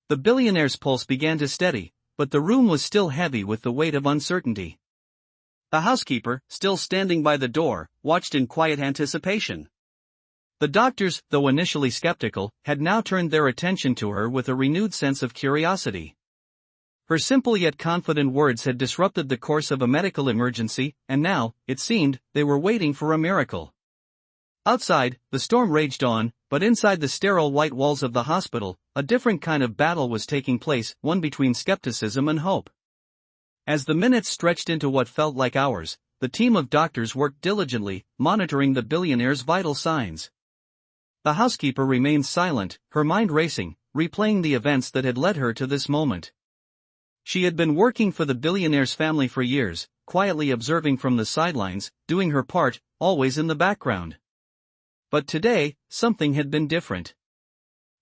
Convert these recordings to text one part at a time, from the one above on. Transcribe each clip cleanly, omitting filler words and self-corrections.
The billionaire's pulse began to steady, but the room was still heavy with the weight of uncertainty. The housekeeper, still standing by the door, watched in quiet anticipation. The doctors, though initially skeptical, had now turned their attention to her with a renewed sense of curiosity. Her simple yet confident words had disrupted the course of a medical emergency, and now, it seemed, they were waiting for a miracle. Outside, the storm raged on, but inside the sterile white walls of the hospital, a different kind of battle was taking place, one between skepticism and hope. As the minutes stretched into what felt like hours, the team of doctors worked diligently, monitoring the billionaire's vital signs. The housekeeper remained silent, her mind racing, replaying the events that had led her to this moment. She had been working for the billionaire's family for years, quietly observing from the sidelines, doing her part, always in the background. But today, something had been different.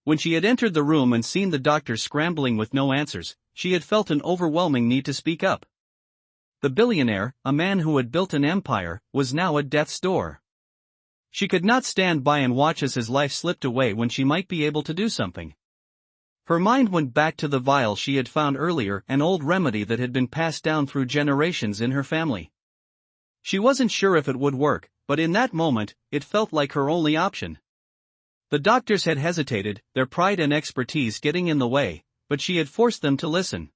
When she had entered the room and seen the doctor scrambling with no answers, she had felt an overwhelming need to speak up. The billionaire, a man who had built an empire, was now at death's door. She could not stand by and watch as his life slipped away when she might be able to do something. Her mind went back to the vial she had found earlier, an old remedy that had been passed down through generations in her family. She wasn't sure if it would work, but in that moment, it felt like her only option. The doctors had hesitated, their pride and expertise getting in the way, but she had forced them to listen.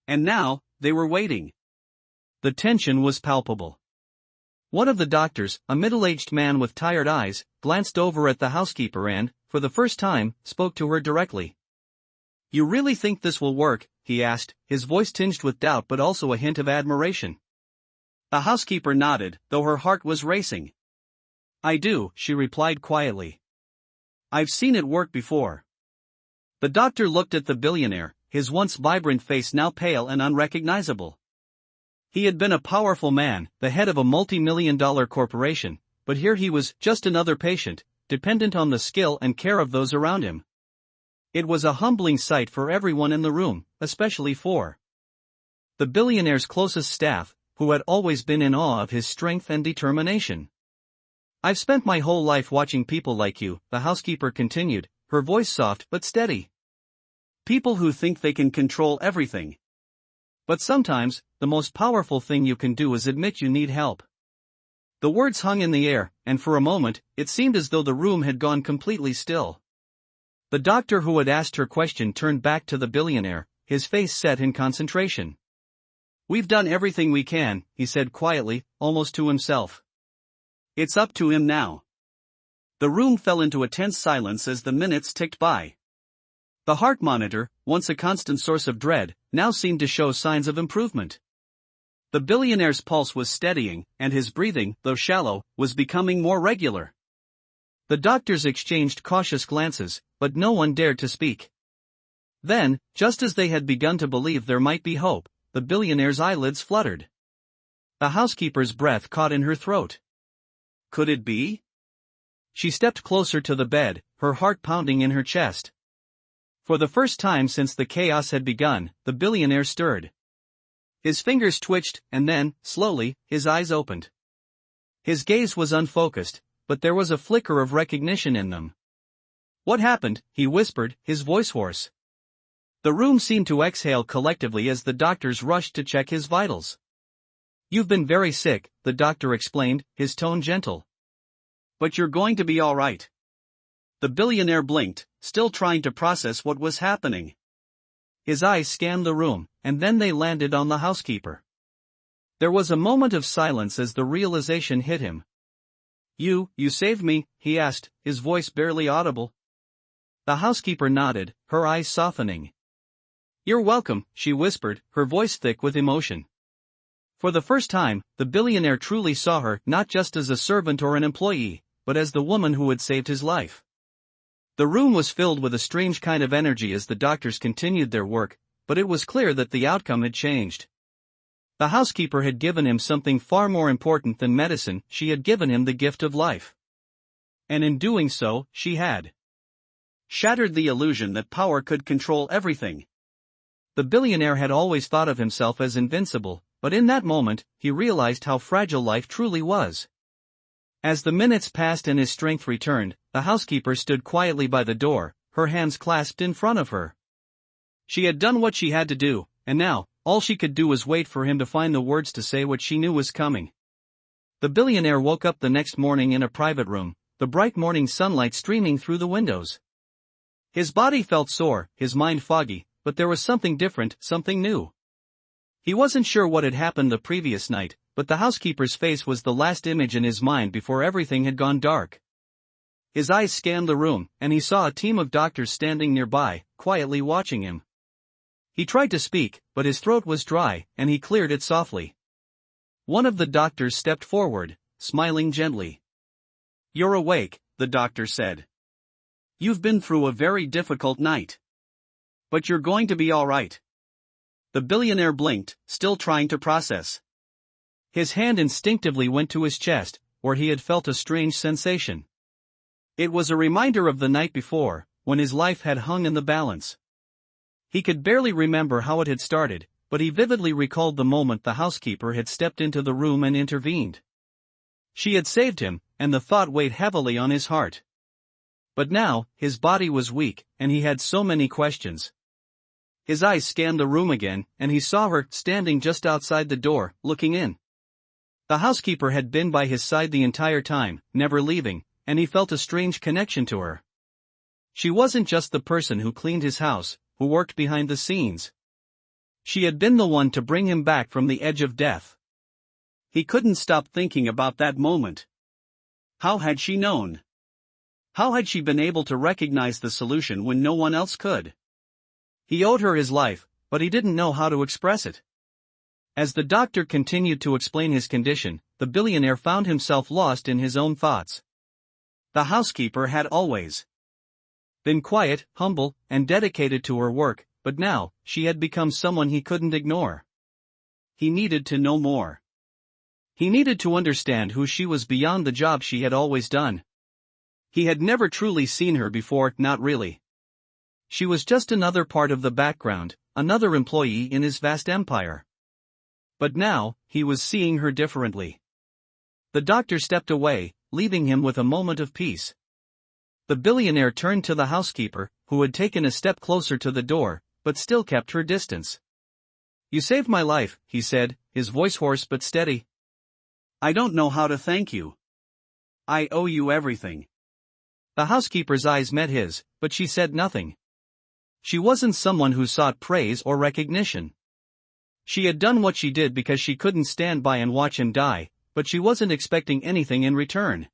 And now, they were waiting. The tension was palpable. One of the doctors, a middle-aged man with tired eyes, glanced over at the housekeeper and, for the first time, spoke to her directly. "You really think this will work?" he asked, his voice tinged with doubt but also a hint of admiration. The housekeeper nodded, though her heart was racing. "I do," she replied quietly. "I've seen it work before." The doctor looked at the billionaire, his once vibrant face now pale and unrecognizable. He had been a powerful man, the head of a multi-million-dollar corporation, but here he was, just another patient, dependent on the skill and care of those around him. It was a humbling sight for everyone in the room, especially for the billionaire's closest staff, who had always been in awe of his strength and determination. "I've spent my whole life watching people like you," the housekeeper continued, her voice soft but steady. "People who think they can control everything. But sometimes, the most powerful thing you can do is admit you need help." The words hung in the air, and for a moment, it seemed as though the room had gone completely still. The doctor who had asked her question turned back to the billionaire, his face set in concentration. "We've done everything we can," he said quietly, almost to himself. "It's up to him now." The room fell into a tense silence as the minutes ticked by. The heart monitor, once a constant source of dread, now seemed to show signs of improvement. The billionaire's pulse was steadying, and his breathing, though shallow, was becoming more regular. The doctors exchanged cautious glances, but no one dared to speak. Then, just as they had begun to believe there might be hope, the billionaire's eyelids fluttered. The housekeeper's breath caught in her throat. Could it be? She stepped closer to the bed, her heart pounding in her chest. For the first time since the chaos had begun, the billionaire stirred. His fingers twitched, and then, slowly, his eyes opened. His gaze was unfocused, but there was a flicker of recognition in them. "What happened?" he whispered, his voice hoarse. The room seemed to exhale collectively as the doctors rushed to check his vitals. "You've been very sick," the doctor explained, his tone gentle. "But you're going to be all right." The billionaire blinked, still trying to process what was happening. His eyes scanned the room, and then they landed on the housekeeper. There was a moment of silence as the realization hit him. You saved me?" he asked, his voice barely audible. The housekeeper nodded, her eyes softening. "You're welcome," she whispered, her voice thick with emotion. For the first time, the billionaire truly saw her not just as a servant or an employee, but as the woman who had saved his life. The room was filled with a strange kind of energy as the doctors continued their work, but it was clear that the outcome had changed. The housekeeper had given him something far more important than medicine, she had given him the gift of life. And in doing so, she had shattered the illusion that power could control everything. The billionaire had always thought of himself as invincible, but in that moment, he realized how fragile life truly was. As the minutes passed and his strength returned, the housekeeper stood quietly by the door, her hands clasped in front of her. She had done what she had to do, and now, all she could do was wait for him to find the words to say what she knew was coming. The billionaire woke up the next morning in a private room, the bright morning sunlight streaming through the windows. His body felt sore, his mind foggy, but there was something different, something new. He wasn't sure what had happened the previous night, but the housekeeper's face was the last image in his mind before everything had gone dark. His eyes scanned the room, and he saw a team of doctors standing nearby, quietly watching him. He tried to speak, but his throat was dry, and he cleared it softly. One of the doctors stepped forward, smiling gently. "You're awake," the doctor said. "You've been through a very difficult night. But you're going to be all right." The billionaire blinked, still trying to process. His hand instinctively went to his chest, where he had felt a strange sensation. It was a reminder of the night before, when his life had hung in the balance. He could barely remember how it had started, but he vividly recalled the moment the housekeeper had stepped into the room and intervened. She had saved him, and the thought weighed heavily on his heart. But now, his body was weak, and he had so many questions. His eyes scanned the room again, and he saw her standing just outside the door, looking in. The housekeeper had been by his side the entire time, never leaving, and he felt a strange connection to her. She wasn't just the person who cleaned his house, who worked behind the scenes. She had been the one to bring him back from the edge of death. He couldn't stop thinking about that moment. How had she known? How had she been able to recognize the solution when no one else could? He owed her his life, but he didn't know how to express it. As the doctor continued to explain his condition, the billionaire found himself lost in his own thoughts. The housekeeper had always been quiet, humble, and dedicated to her work, but now, she had become someone he couldn't ignore. He needed to know more. He needed to understand who she was beyond the job she had always done. He had never truly seen her before, not really. She was just another part of the background, another employee in his vast empire. But now, he was seeing her differently. The doctor stepped away, leaving him with a moment of peace. The billionaire turned to the housekeeper, who had taken a step closer to the door, but still kept her distance. "You saved my life," he said, his voice hoarse but steady. "I don't know how to thank you. I owe you everything." The housekeeper's eyes met his, but she said nothing. She wasn't someone who sought praise or recognition. She had done what she did because she couldn't stand by and watch him die, but she wasn't expecting anything in return.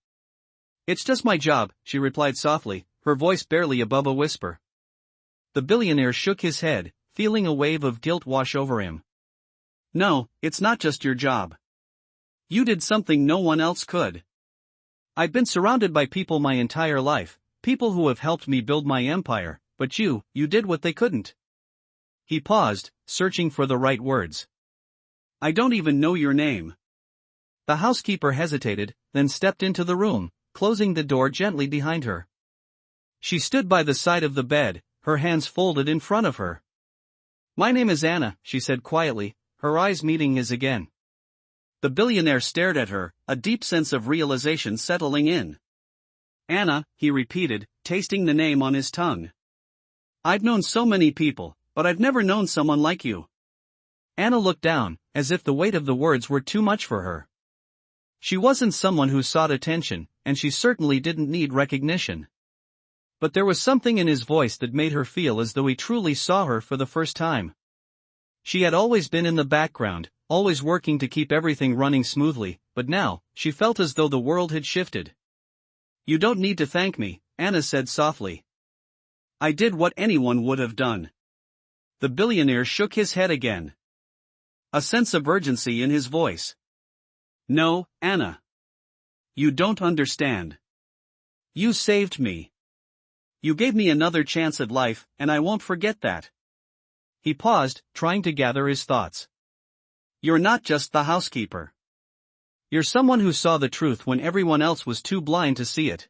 "It's just my job," she replied softly, her voice barely above a whisper. The billionaire shook his head, feeling a wave of guilt wash over him. "No, it's not just your job. You did something no one else could. I've been surrounded by people my entire life, people who have helped me build my empire, but you did what they couldn't." He paused, searching for the right words. "I don't even know your name." The housekeeper hesitated, then stepped into the room, closing the door gently behind her. She stood by the side of the bed, her hands folded in front of her. "My name is Anna," she said quietly, her eyes meeting his again. The billionaire stared at her, a deep sense of realization settling in. "Anna," he repeated, tasting the name on his tongue. "I've known so many people, but I've never known someone like you." Anna looked down, as if the weight of the words were too much for her. She wasn't someone who sought attention, and she certainly didn't need recognition. But there was something in his voice that made her feel as though he truly saw her for the first time. She had always been in the background, always working to keep everything running smoothly, but now, she felt as though the world had shifted. "You don't need to thank me," Anna said softly. "I did what anyone would have done." The billionaire shook his head again, a sense of urgency in his voice. "No, Anna. You don't understand. You saved me. You gave me another chance at life, and I won't forget that." He paused, trying to gather his thoughts. "You're not just the housekeeper. You're someone who saw the truth when everyone else was too blind to see it."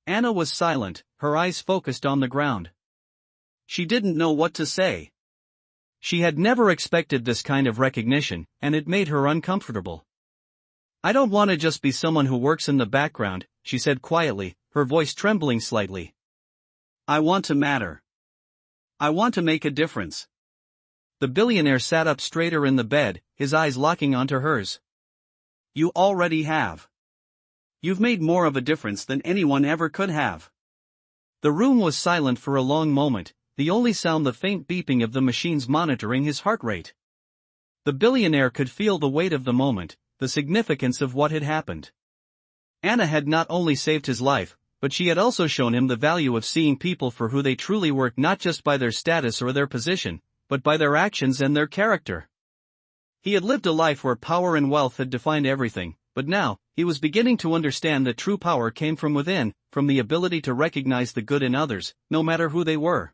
Anna was silent, her eyes focused on the ground. She didn't know what to say. She had never expected this kind of recognition, and it made her uncomfortable. "I don't want to just be someone who works in the background," she said quietly, her voice trembling slightly. "I want to matter. I want to make a difference. The billionaire sat up straighter in the bed, his eyes locking onto hers. You already have. You've made more of a difference than anyone ever could have. The room was silent for a long moment, the only sound the faint beeping of the machines monitoring his heart rate. The billionaire could feel the weight of the moment, the significance of what had happened. Anna had not only saved his life, but she had also shown him the value of seeing people for who they truly were, not just by their status or their position, but by their actions and their character. He had lived a life where power and wealth had defined everything, but now, he was beginning to understand that true power came from within, from the ability to recognize the good in others, no matter who they were.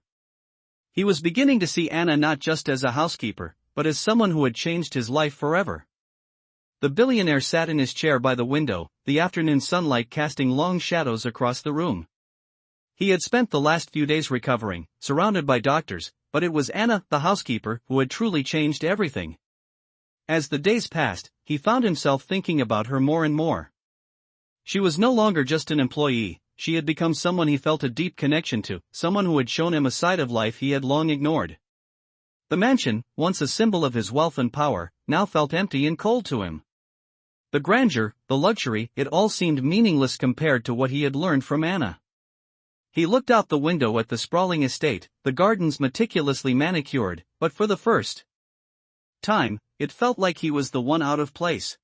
He was beginning to see Anna not just as a housekeeper, but as someone who had changed his life forever. The billionaire sat in his chair by the window, the afternoon sunlight casting long shadows across the room. He had spent the last few days recovering, surrounded by doctors, but it was Anna, the housekeeper, who had truly changed everything. As the days passed, he found himself thinking about her more and more. She was no longer just an employee, she had become someone he felt a deep connection to, someone who had shown him a side of life he had long ignored. The mansion, once a symbol of his wealth and power, now felt empty and cold to him. The grandeur, the luxury, it all seemed meaningless compared to what he had learned from Anna. He looked out the window at the sprawling estate, the gardens meticulously manicured, but for the first time, it felt like he was the one out of place.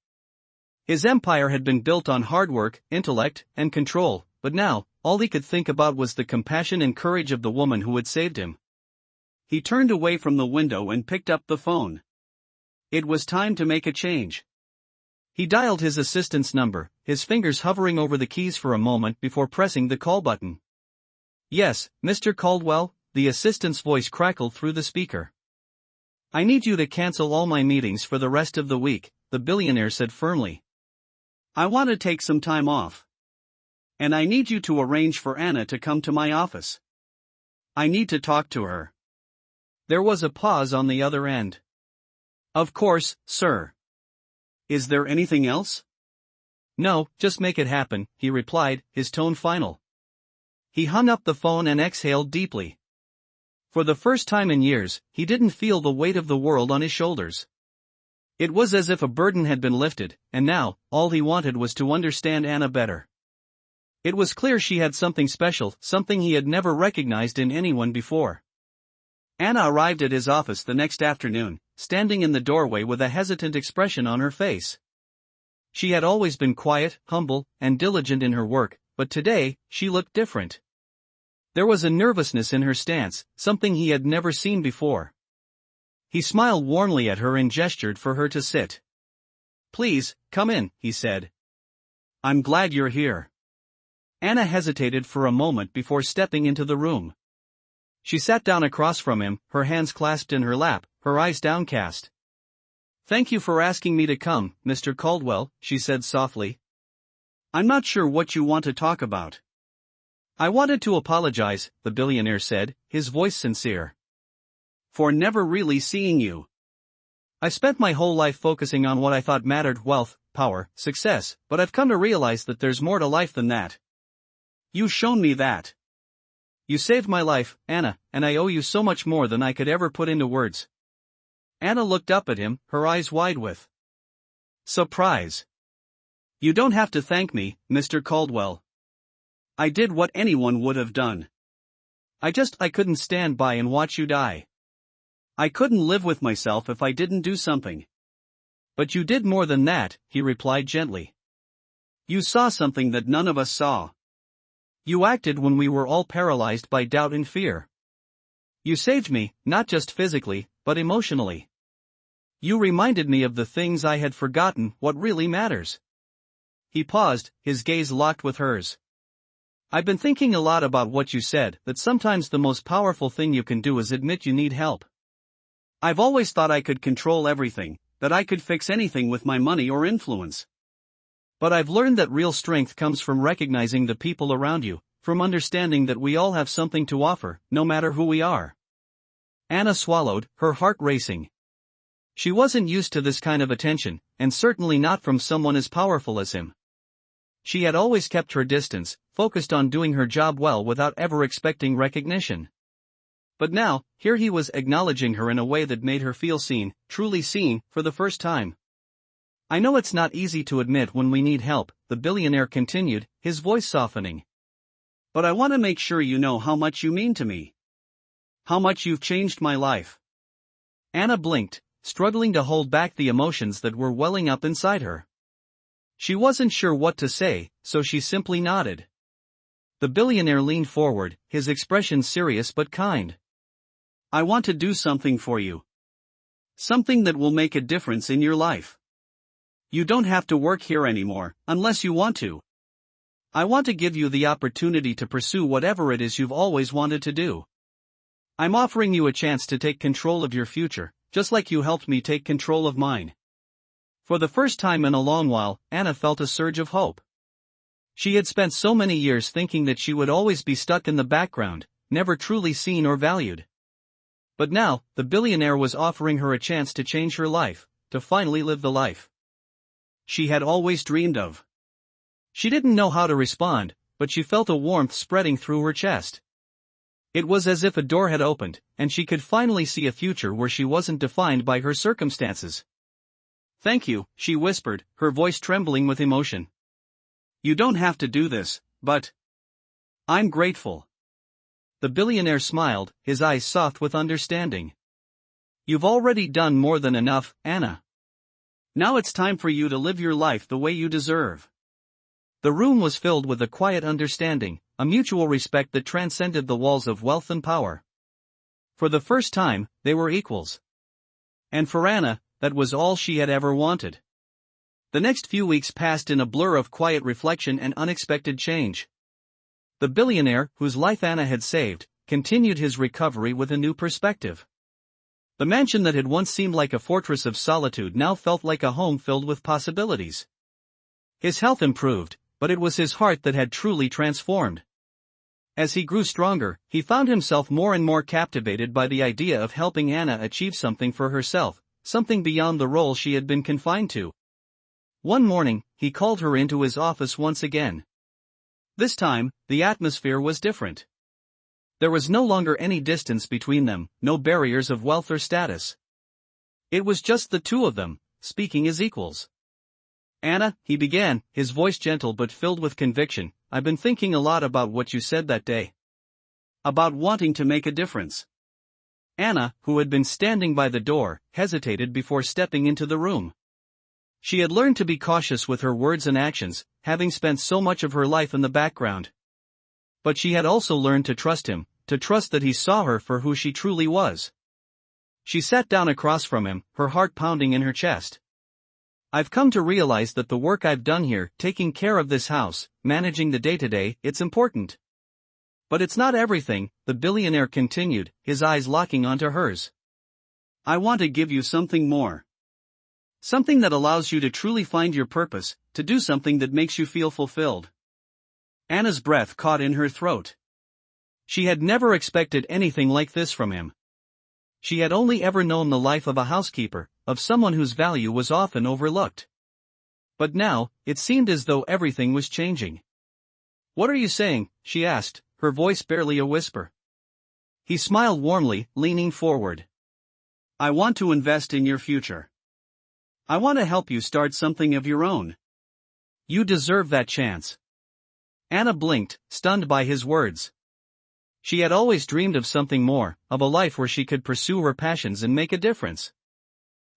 His empire had been built on hard work, intellect, and control, but now, all he could think about was the compassion and courage of the woman who had saved him. He turned away from the window and picked up the phone. It was time to make a change. He dialed his assistant's number, his fingers hovering over the keys for a moment before pressing the call button. Yes, Mr. Caldwell, the assistant's voice crackled through the speaker. I need you to cancel all my meetings for the rest of the week, the billionaire said firmly. I want to take some time off. And I need you to arrange for Anna to come to my office. I need to talk to her. There was a pause on the other end. Of course, sir. Is there anything else? No, just make it happen, he replied, his tone final. He hung up the phone and exhaled deeply. For the first time in years, he didn't feel the weight of the world on his shoulders. It was as if a burden had been lifted, and now, all he wanted was to understand Anna better. It was clear she had something special, something he had never recognized in anyone before. Anna arrived at his office the next afternoon, standing in the doorway with a hesitant expression on her face. She had always been quiet, humble, and diligent in her work, but today, she looked different. There was a nervousness in her stance, something he had never seen before. He smiled warmly at her and gestured for her to sit. Please, come in, he said. I'm glad you're here. Anna hesitated for a moment before stepping into the room. She sat down across from him, her hands clasped in her lap, her eyes downcast. Thank you for asking me to come, Mr. Caldwell, she said softly. I'm not sure what you want to talk about. I wanted to apologize, the billionaire said, his voice sincere. For never really seeing you. I spent my whole life focusing on what I thought mattered: wealth, power, success, but I've come to realize that there's more to life than that. You've shown me that. You saved my life, Anna, and I owe you so much more than I could ever put into words. Anna looked up at him, her eyes wide with surprise. You don't have to thank me, Mr. Caldwell. I did what anyone would have done. I couldn't stand by and watch you die. I couldn't live with myself if I didn't do something. But you did more than that, he replied gently. You saw something that none of us saw. You acted when we were all paralyzed by doubt and fear. You saved me, not just physically, but emotionally. You reminded me of the things I had forgotten, what really matters. He paused, his gaze locked with hers. I've been thinking a lot about what you said, that sometimes the most powerful thing you can do is admit you need help. I've always thought I could control everything, that I could fix anything with my money or influence. But I've learned that real strength comes from recognizing the people around you, from understanding that we all have something to offer, no matter who we are. Anna swallowed, her heart racing. She wasn't used to this kind of attention, and certainly not from someone as powerful as him. She had always kept her distance, focused on doing her job well without ever expecting recognition. But now, here he was acknowledging her in a way that made her feel seen, truly seen, for the first time. I know it's not easy to admit when we need help, the billionaire continued, his voice softening. But I want to make sure you know how much you mean to me. How much you've changed my life. Anna blinked, struggling to hold back the emotions that were welling up inside her. She wasn't sure what to say, so she simply nodded. The billionaire leaned forward, his expression serious but kind. I want to do something for you. Something that will make a difference in your life. You don't have to work here anymore, unless you want to. I want to give you the opportunity to pursue whatever it is you've always wanted to do. I'm offering you a chance to take control of your future, just like you helped me take control of mine. For the first time in a long while, Anna felt a surge of hope. She had spent so many years thinking that she would always be stuck in the background, never truly seen or valued. But now, the billionaire was offering her a chance to change her life, to finally live the life she had always dreamed of. She didn't know how to respond, but she felt a warmth spreading through her chest. It was as if a door had opened, and she could finally see a future where she wasn't defined by her circumstances. Thank you, she whispered, her voice trembling with emotion. You don't have to do this, but I'm grateful. The billionaire smiled, his eyes soft with understanding. You've already done more than enough, Anna. Now it's time for you to live your life the way you deserve. The room was filled with a quiet understanding, a mutual respect that transcended the walls of wealth and power. For the first time, they were equals. And for Anna, that was all she had ever wanted. The next few weeks passed in a blur of quiet reflection and unexpected change. The billionaire, whose life Anna had saved, continued his recovery with a new perspective. The mansion that had once seemed like a fortress of solitude now felt like a home filled with possibilities. His health improved, but it was his heart that had truly transformed. As he grew stronger, he found himself more and more captivated by the idea of helping Anna achieve something for herself, something beyond the role she had been confined to. One morning, he called her into his office once again. This time, the atmosphere was different. There was no longer any distance between them, no barriers of wealth or status. It was just the two of them, speaking as equals. Anna, he began, his voice gentle but filled with conviction, I've been thinking a lot about what you said that day. About wanting to make a difference. Anna, who had been standing by the door, hesitated before stepping into the room. She had learned to be cautious with her words and actions, having spent so much of her life in the background. But she had also learned to trust him, to trust that he saw her for who she truly was. She sat down across from him, her heart pounding in her chest. I've come to realize that the work I've done here, taking care of this house, managing the day-to-day, it's important. But it's not everything, the billionaire continued, his eyes locking onto hers. I want to give you something more. Something that allows you to truly find your purpose, to do something that makes you feel fulfilled. Anna's breath caught in her throat. She had never expected anything like this from him. She had only ever known the life of a housekeeper, of someone whose value was often overlooked. But now, it seemed as though everything was changing. What are you saying? She asked, her voice barely a whisper. He smiled warmly, leaning forward. I want to invest in your future. I want to help you start something of your own. You deserve that chance. Anna blinked, stunned by his words. She had always dreamed of something more, of a life where she could pursue her passions and make a difference.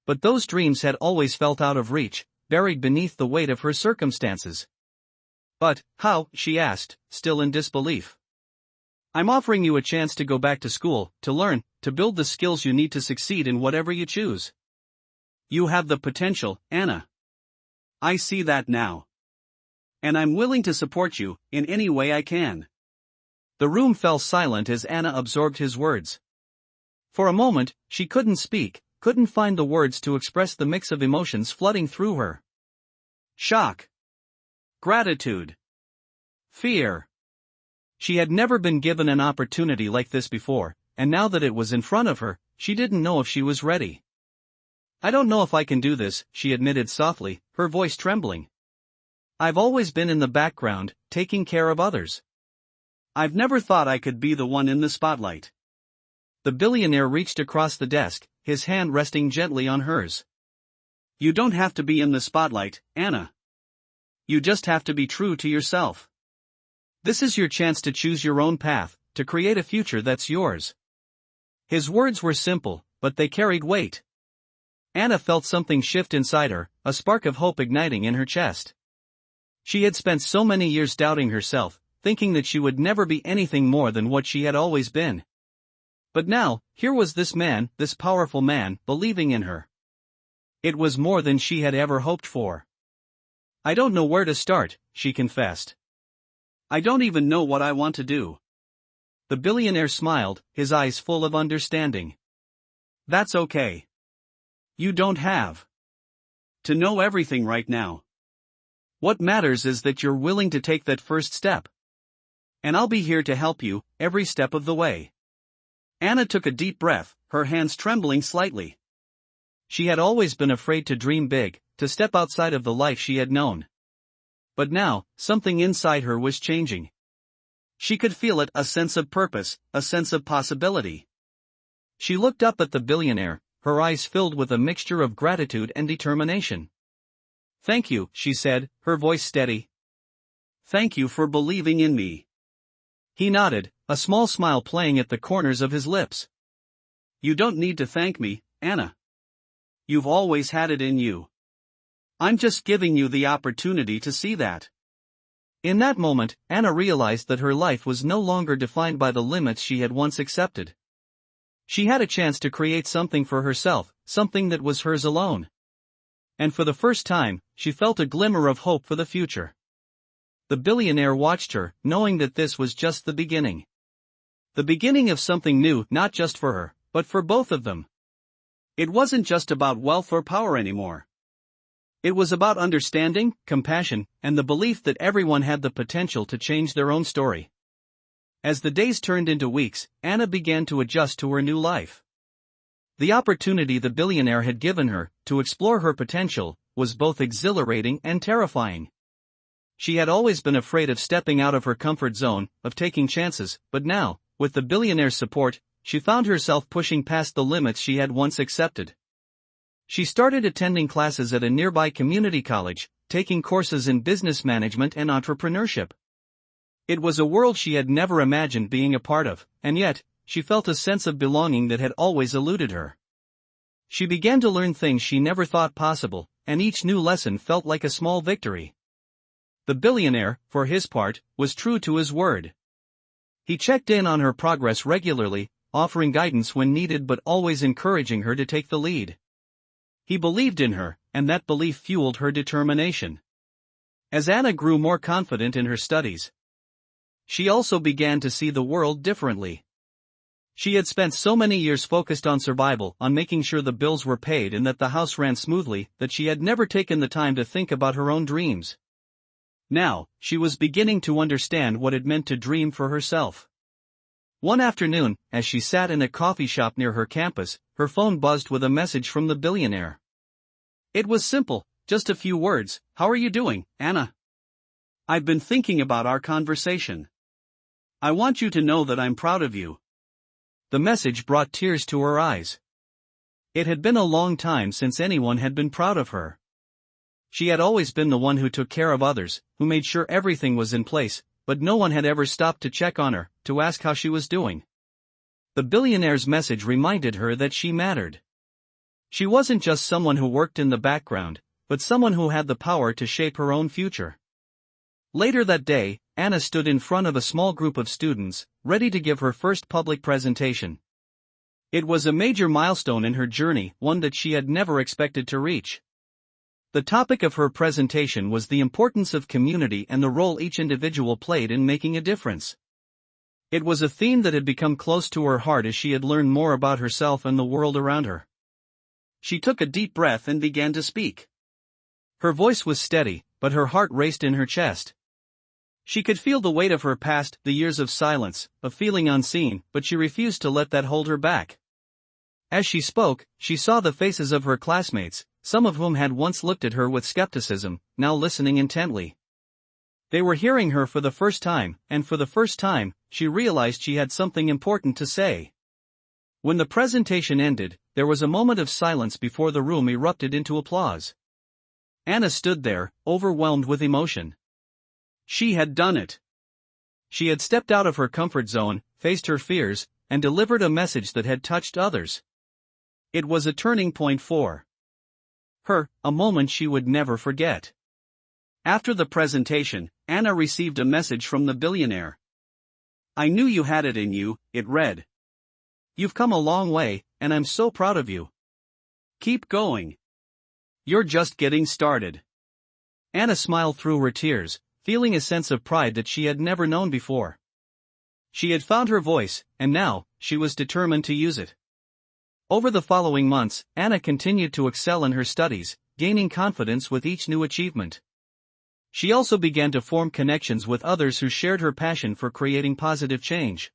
But those dreams had always felt out of reach, buried beneath the weight of her circumstances. But, how? She asked, still in disbelief. I'm offering you a chance to go back to school, to learn, to build the skills you need to succeed in whatever you choose. You have the potential, Anna. I see that now. And I'm willing to support you, in any way I can. The room fell silent as Anna absorbed his words. For a moment, she couldn't speak, couldn't find the words to express the mix of emotions flooding through her. Shock. Gratitude. Fear. She had never been given an opportunity like this before, and now that it was in front of her, she didn't know if she was ready. I don't know if I can do this, she admitted softly, her voice trembling. I've always been in the background, taking care of others. I've never thought I could be the one in the spotlight. The billionaire reached across the desk, his hand resting gently on hers. You don't have to be in the spotlight, Anna. You just have to be true to yourself. This is your chance to choose your own path, to create a future that's yours. His words were simple, but they carried weight. Anna felt something shift inside her, a spark of hope igniting in her chest. She had spent so many years doubting herself, thinking that she would never be anything more than what she had always been. But now, here was this man, this powerful man, believing in her. It was more than she had ever hoped for. I don't know where to start, she confessed. I don't even know what I want to do. The billionaire smiled, his eyes full of understanding. That's okay. You don't have to know everything right now. What matters is that you're willing to take that first step. And I'll be here to help you, every step of the way. Anna took a deep breath, her hands trembling slightly. She had always been afraid to dream big, to step outside of the life she had known. But now, something inside her was changing. She could feel it, a sense of purpose, a sense of possibility. She looked up at the billionaire, her eyes filled with a mixture of gratitude and determination. Thank you, she said, her voice steady. Thank you for believing in me. He nodded, a small smile playing at the corners of his lips. You don't need to thank me, Anna. You've always had it in you. I'm just giving you the opportunity to see that. In that moment, Anna realized that her life was no longer defined by the limits she had once accepted. She had a chance to create something for herself, something that was hers alone. And for the first time, she felt a glimmer of hope for the future. The billionaire watched her, knowing that this was just the beginning. The beginning of something new, not just for her, but for both of them. It wasn't just about wealth or power anymore. It was about understanding, compassion, and the belief that everyone had the potential to change their own story. As the days turned into weeks, Anna began to adjust to her new life. The opportunity the billionaire had given her, to explore her potential, was both exhilarating and terrifying. She had always been afraid of stepping out of her comfort zone, of taking chances, but now, with the billionaire's support, she found herself pushing past the limits she had once accepted. She started attending classes at a nearby community college, taking courses in business management and entrepreneurship. It was a world she had never imagined being a part of, and yet, she felt a sense of belonging that had always eluded her. She began to learn things she never thought possible, and each new lesson felt like a small victory. The billionaire, for his part, was true to his word. He checked in on her progress regularly, offering guidance when needed but always encouraging her to take the lead. He believed in her, and that belief fueled her determination. As Anna grew more confident in her studies, she also began to see the world differently. She had spent so many years focused on survival, on making sure the bills were paid and that the house ran smoothly, that she had never taken the time to think about her own dreams. Now, she was beginning to understand what it meant to dream for herself. One afternoon, as she sat in a coffee shop near her campus, her phone buzzed with a message from the billionaire. It was simple, just a few words. How are you doing, Anna? I've been thinking about our conversation. I want you to know that I'm proud of you. The message brought tears to her eyes. It had been a long time since anyone had been proud of her. She had always been the one who took care of others, who made sure everything was in place, but no one had ever stopped to check on her, to ask how she was doing. The billionaire's message reminded her that she mattered. She wasn't just someone who worked in the background, but someone who had the power to shape her own future. Later that day, Anna stood in front of a small group of students, ready to give her first public presentation. It was a major milestone in her journey, one that she had never expected to reach. The topic of her presentation was the importance of community and the role each individual played in making a difference. It was a theme that had become close to her heart as she had learned more about herself and the world around her. She took a deep breath and began to speak. Her voice was steady, but her heart raced in her chest. She could feel the weight of her past, the years of silence, of feeling unseen, but she refused to let that hold her back. As she spoke, she saw the faces of her classmates, some of whom had once looked at her with skepticism, now listening intently. They were hearing her for the first time, and for the first time, she realized she had something important to say. When the presentation ended, there was a moment of silence before the room erupted into applause. Anna stood there, overwhelmed with emotion. She had done it. She had stepped out of her comfort zone, faced her fears, and delivered a message that had touched others. It was a turning point for her, a moment she would never forget. After the presentation, Anna received a message from the billionaire. "I knew you had it in you," it read. "You've come a long way, and I'm so proud of you. Keep going. You're just getting started." Anna smiled through her tears, feeling a sense of pride that she had never known before. She had found her voice, and now, she was determined to use it. Over the following months, Anna continued to excel in her studies, gaining confidence with each new achievement. She also began to form connections with others who shared her passion for creating positive change.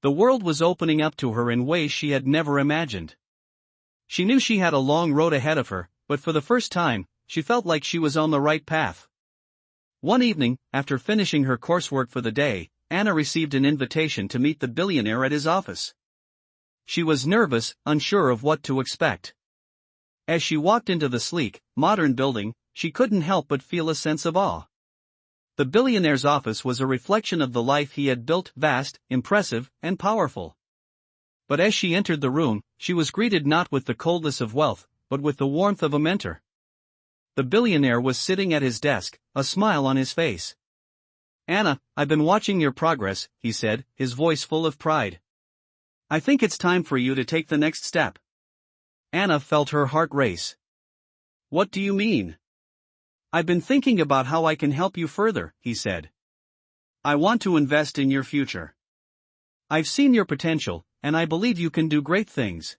The world was opening up to her in ways she had never imagined. She knew she had a long road ahead of her, but for the first time, she felt like she was on the right path. One evening, after finishing her coursework for the day, Anna received an invitation to meet the billionaire at his office. She was nervous, unsure of what to expect. As she walked into the sleek, modern building, she couldn't help but feel a sense of awe. The billionaire's office was a reflection of the life he had built, vast, impressive, and powerful. But as she entered the room, she was greeted not with the coldness of wealth, but with the warmth of a mentor. The billionaire was sitting at his desk, a smile on his face. "Anna, I've been watching your progress," he said, his voice full of pride. "I think it's time for you to take the next step." Anna felt her heart race. "What do you mean?" "I've been thinking about how I can help you further," he said. "I want to invest in your future. I've seen your potential, and I believe you can do great things.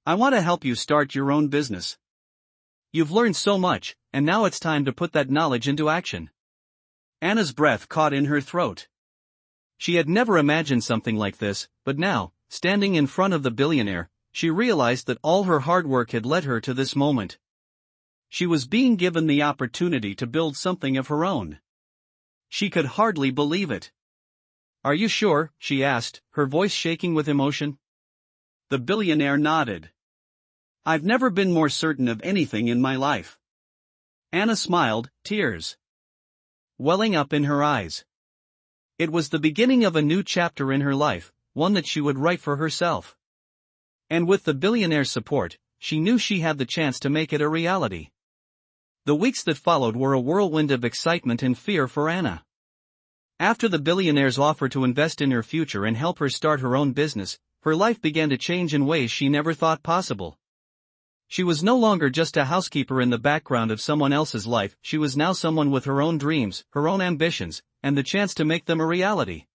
I want to help you start your own business. You've learned so much, and now it's time to put that knowledge into action." Anna's breath caught in her throat. She had never imagined something like this, but now, standing in front of the billionaire, she realized that all her hard work had led her to this moment. She was being given the opportunity to build something of her own. She could hardly believe it. "Are you sure?" she asked, her voice shaking with emotion. The billionaire nodded. "I've never been more certain of anything in my life." Anna smiled, tears welling up in her eyes. It was the beginning of a new chapter in her life, one that she would write for herself. And with the billionaire's support, she knew she had the chance to make it a reality. The weeks that followed were a whirlwind of excitement and fear for Anna. After the billionaire's offer to invest in her future and help her start her own business, her life began to change in ways she never thought possible. She was no longer just a housekeeper in the background of someone else's life, she was now someone with her own dreams, her own ambitions, and the chance to make them a reality.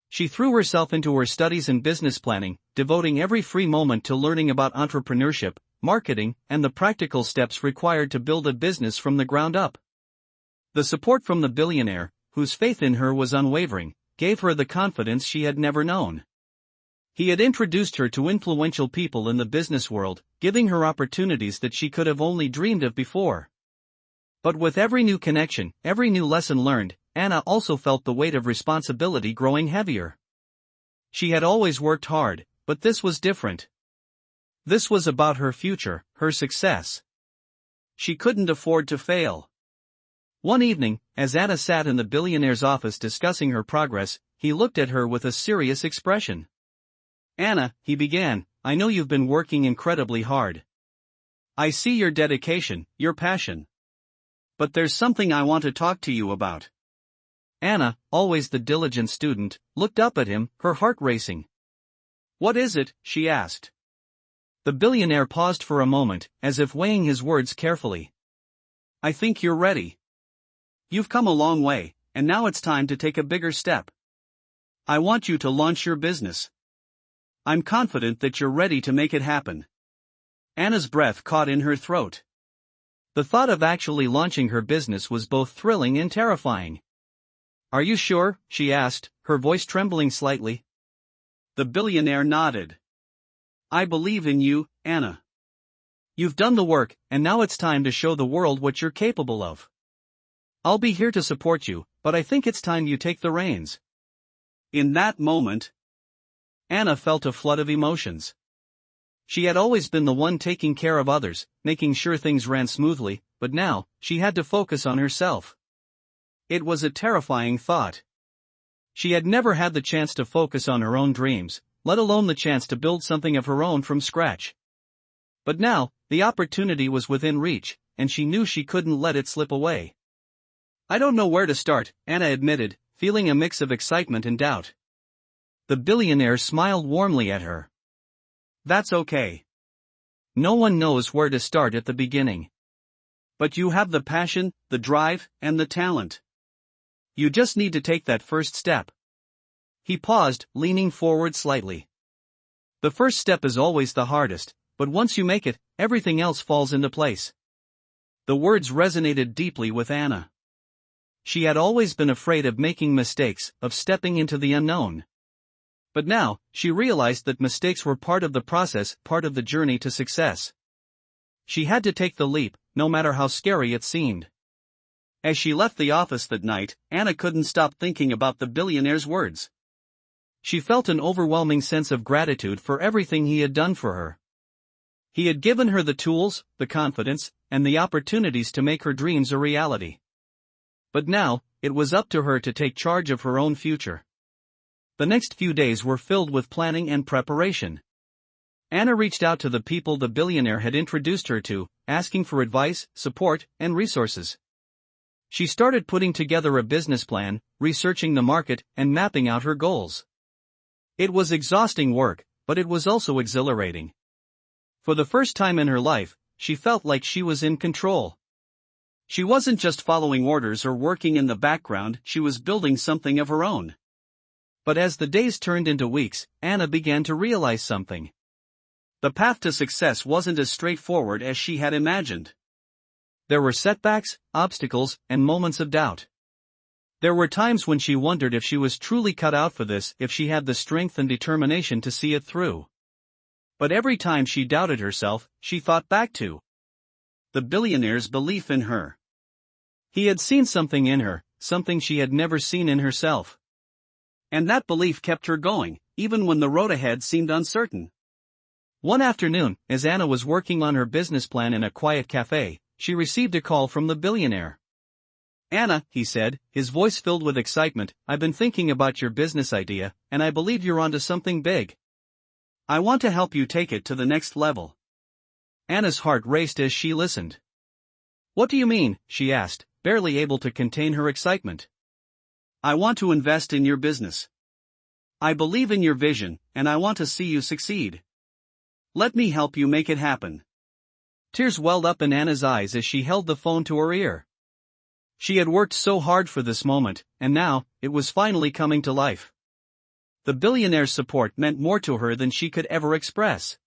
She threw herself into her studies in business planning, devoting every free moment to learning about entrepreneurship, marketing, and the practical steps required to build a business from the ground up. The support from the billionaire, whose faith in her was unwavering, gave her the confidence she had never known. He had introduced her to influential people in the business world, giving her opportunities that she could have only dreamed of before. But with every new connection, every new lesson learned, Anna also felt the weight of responsibility growing heavier. She had always worked hard, but this was different. This was about her future, her success. She couldn't afford to fail. One evening, as Anna sat in the billionaire's office discussing her progress, he looked at her with a serious expression. "Anna," he began, "I know you've been working incredibly hard. I see your dedication, your passion. But there's something I want to talk to you about." Anna, always the diligent student, looked up at him, her heart racing. "What is it?" she asked. The billionaire paused for a moment, as if weighing his words carefully. "I think you're ready. You've come a long way, and now it's time to take a bigger step. I want you to launch your business. I'm confident that you're ready to make it happen." Anna's breath caught in her throat. The thought of actually launching her business was both thrilling and terrifying. "Are you sure?" she asked, her voice trembling slightly. The billionaire nodded. "I believe in you, Anna. You've done the work, and now it's time to show the world what you're capable of. I'll be here to support you, but I think it's time you take the reins." In that moment, Anna felt a flood of emotions. She had always been the one taking care of others, making sure things ran smoothly, but now, she had to focus on herself. It was a terrifying thought. She had never had the chance to focus on her own dreams, let alone the chance to build something of her own from scratch. But now, the opportunity was within reach, and she knew she couldn't let it slip away. "I don't know where to start," Anna admitted, feeling a mix of excitement and doubt. The billionaire smiled warmly at her. "That's okay. No one knows where to start at the beginning. But you have the passion, the drive, and the talent. You just need to take that first step." He paused, leaning forward slightly. "The first step is always the hardest, but once you make it, everything else falls into place." The words resonated deeply with Anna. She had always been afraid of making mistakes, of stepping into the unknown. But now, she realized that mistakes were part of the process, part of the journey to success. She had to take the leap, no matter how scary it seemed. As she left the office that night, Anna couldn't stop thinking about the billionaire's words. She felt an overwhelming sense of gratitude for everything he had done for her. He had given her the tools, the confidence, and the opportunities to make her dreams a reality. But now, it was up to her to take charge of her own future. The next few days were filled with planning and preparation. Anna reached out to the people the billionaire had introduced her to, asking for advice, support, and resources. She started putting together a business plan, researching the market, and mapping out her goals. It was exhausting work, but it was also exhilarating. For the first time in her life, she felt like she was in control. She wasn't just following orders or working in the background, she was building something of her own. But as the days turned into weeks, Anna began to realize something. The path to success wasn't as straightforward as she had imagined. There were setbacks, obstacles, and moments of doubt. There were times when she wondered if she was truly cut out for this, if she had the strength and determination to see it through. But every time she doubted herself, she thought back to the billionaire's belief in her. He had seen something in her, something she had never seen in herself. And that belief kept her going, even when the road ahead seemed uncertain. One afternoon, as Anna was working on her business plan in a quiet cafe, she received a call from the billionaire. "Anna," he said, his voice filled with excitement, "I've been thinking about your business idea, and I believe you're onto something big. I want to help you take it to the next level." Anna's heart raced as she listened. "What do you mean?" she asked, barely able to contain her excitement. "I want to invest in your business. I believe in your vision, and I want to see you succeed. Let me help you make it happen." Tears welled up in Anna's eyes as she held the phone to her ear. She had worked so hard for this moment, and now, it was finally coming to life. The billionaire's support meant more to her than she could ever express.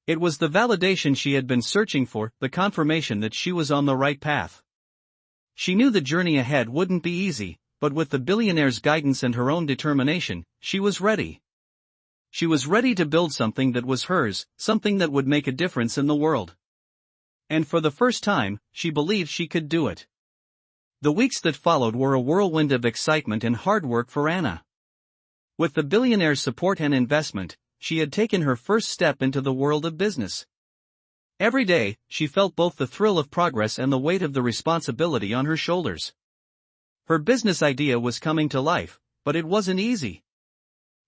It was the validation she had been searching for, the confirmation that she was on the right path. She knew the journey ahead wouldn't be easy, but with the billionaire's guidance and her own determination, she was ready. She was ready to build something that was hers, something that would make a difference in the world. And for the first time, she believed she could do it. The weeks that followed were a whirlwind of excitement and hard work for Anna. With the billionaire's support and investment, she had taken her first step into the world of business. Every day, she felt both the thrill of progress and the weight of the responsibility on her shoulders. Her business idea was coming to life, but it wasn't easy.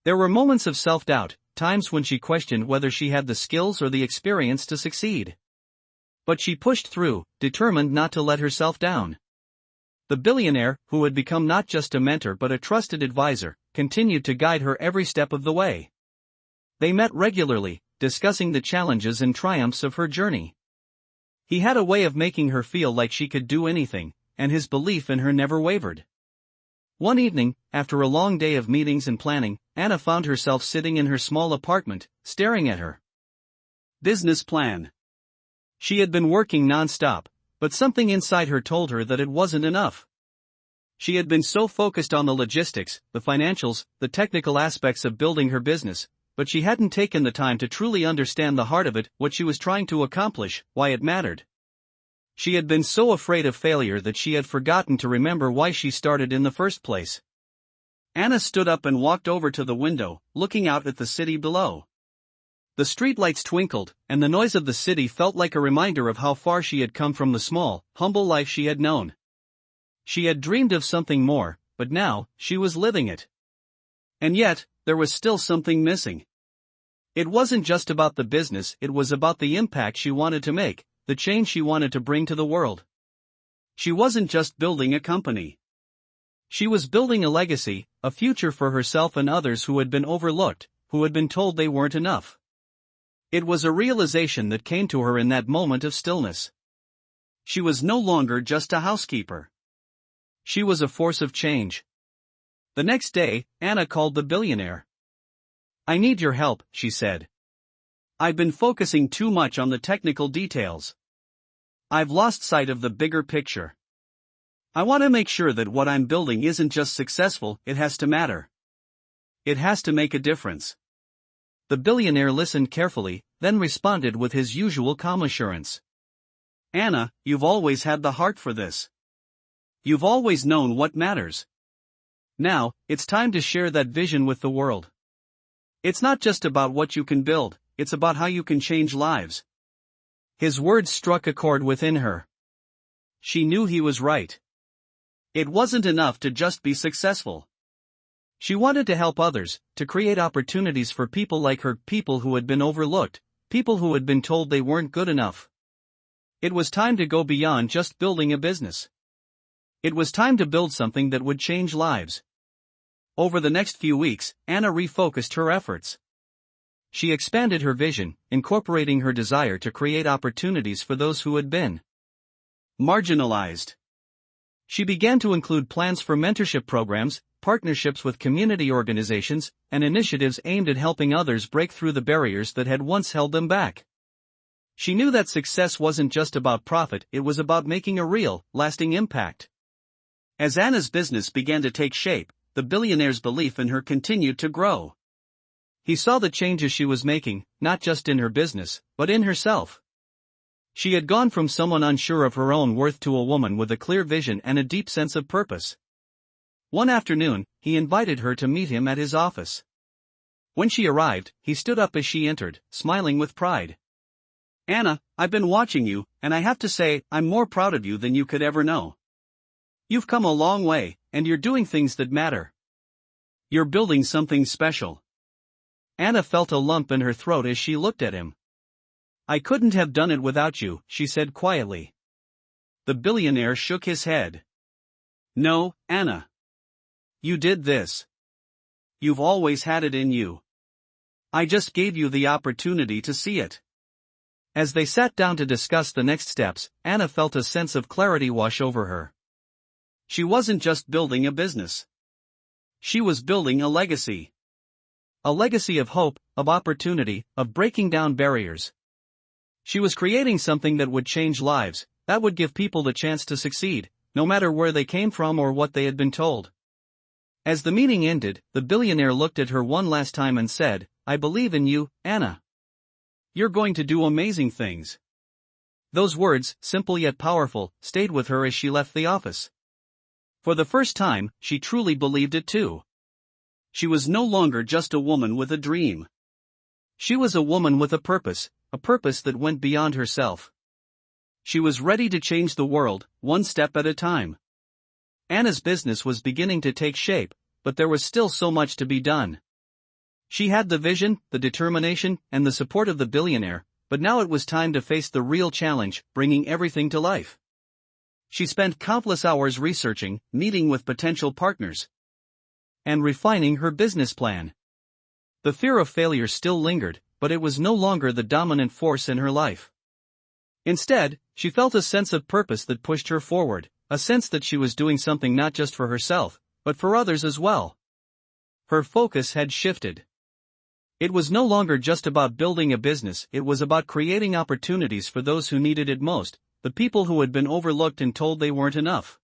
There were moments of self-doubt, times when she questioned whether she had the skills or the experience to succeed. But she pushed through, determined not to let herself down. The billionaire, who had become not just a mentor but a trusted advisor, continued to guide her every step of the way. They met regularly, discussing the challenges and triumphs of her journey. He had a way of making her feel like she could do anything, and his belief in her never wavered. One evening, after a long day of meetings and planning, Anna found herself sitting in her small apartment, staring at her business plan. She had been working non-stop, but something inside her told her that it wasn't enough. She had been so focused on the logistics, the financials, the technical aspects of building her business, but she hadn't taken the time to truly understand the heart of it, what she was trying to accomplish, why it mattered. She had been so afraid of failure that she had forgotten to remember why she started in the first place. Anna stood up and walked over to the window, looking out at the city below. The streetlights twinkled, and the noise of the city felt like a reminder of how far she had come from the small, humble life she had known. She had dreamed of something more, but now, she was living it. And yet, there was still something missing. It wasn't just about the business, it was about the impact she wanted to make, the change she wanted to bring to the world. She wasn't just building a company. She was building a legacy, a future for herself and others who had been overlooked, who had been told they weren't enough. It was a realization that came to her in that moment of stillness. She was no longer just a housekeeper. She was a force of change. The next day, Anna called the billionaire. "I need your help," she said. "I've been focusing too much on the technical details. I've lost sight of the bigger picture. I want to make sure that what I'm building isn't just successful, it has to matter. It has to make a difference." The billionaire listened carefully, then responded with his usual calm assurance. "Anna, you've always had the heart for this. You've always known what matters. Now, it's time to share that vision with the world. It's not just about what you can build, it's about how you can change lives." His words struck a chord within her. She knew he was right. It wasn't enough to just be successful. She wanted to help others, to create opportunities for people like her, people who had been overlooked, people who had been told they weren't good enough. It was time to go beyond just building a business. It was time to build something that would change lives. Over the next few weeks, Anna refocused her efforts. She expanded her vision, incorporating her desire to create opportunities for those who had been marginalized. She began to include plans for mentorship programs, partnerships with community organizations, and initiatives aimed at helping others break through the barriers that had once held them back. She knew that success wasn't just about profit, it was about making a real, lasting impact. As Anna's business began to take shape, the billionaire's belief in her continued to grow. He saw the changes she was making, not just in her business, but in herself. She had gone from someone unsure of her own worth to a woman with a clear vision and a deep sense of purpose. One afternoon, he invited her to meet him at his office. When she arrived, he stood up as she entered, smiling with pride. "Anna, I've been watching you, and I have to say, I'm more proud of you than you could ever know. You've come a long way, and you're doing things that matter. You're building something special." Anna felt a lump in her throat as she looked at him. "I couldn't have done it without you," she said quietly. The billionaire shook his head. "No, Anna. You did this. You've always had it in you. I just gave you the opportunity to see it." As they sat down to discuss the next steps, Anna felt a sense of clarity wash over her. She wasn't just building a business. She was building a legacy. A legacy of hope, of opportunity, of breaking down barriers. She was creating something that would change lives, that would give people the chance to succeed, no matter where they came from or what they had been told. As the meeting ended, the billionaire looked at her one last time and said, "I believe in you, Anna. You're going to do amazing things." Those words, simple yet powerful, stayed with her as she left the office. For the first time, she truly believed it too. She was no longer just a woman with a dream. She was a woman with a purpose that went beyond herself. She was ready to change the world, one step at a time. Anna's business was beginning to take shape, but there was still so much to be done. She had the vision, the determination, and the support of the billionaire, but now it was time to face the real challenge, bringing everything to life. She spent countless hours researching, meeting with potential partners, and refining her business plan. The fear of failure still lingered, but it was no longer the dominant force in her life. Instead, she felt a sense of purpose that pushed her forward, a sense that she was doing something not just for herself, but for others as well. Her focus had shifted. It was no longer just about building a business, it was about creating opportunities for those who needed it most, the people who had been overlooked and told they weren't enough.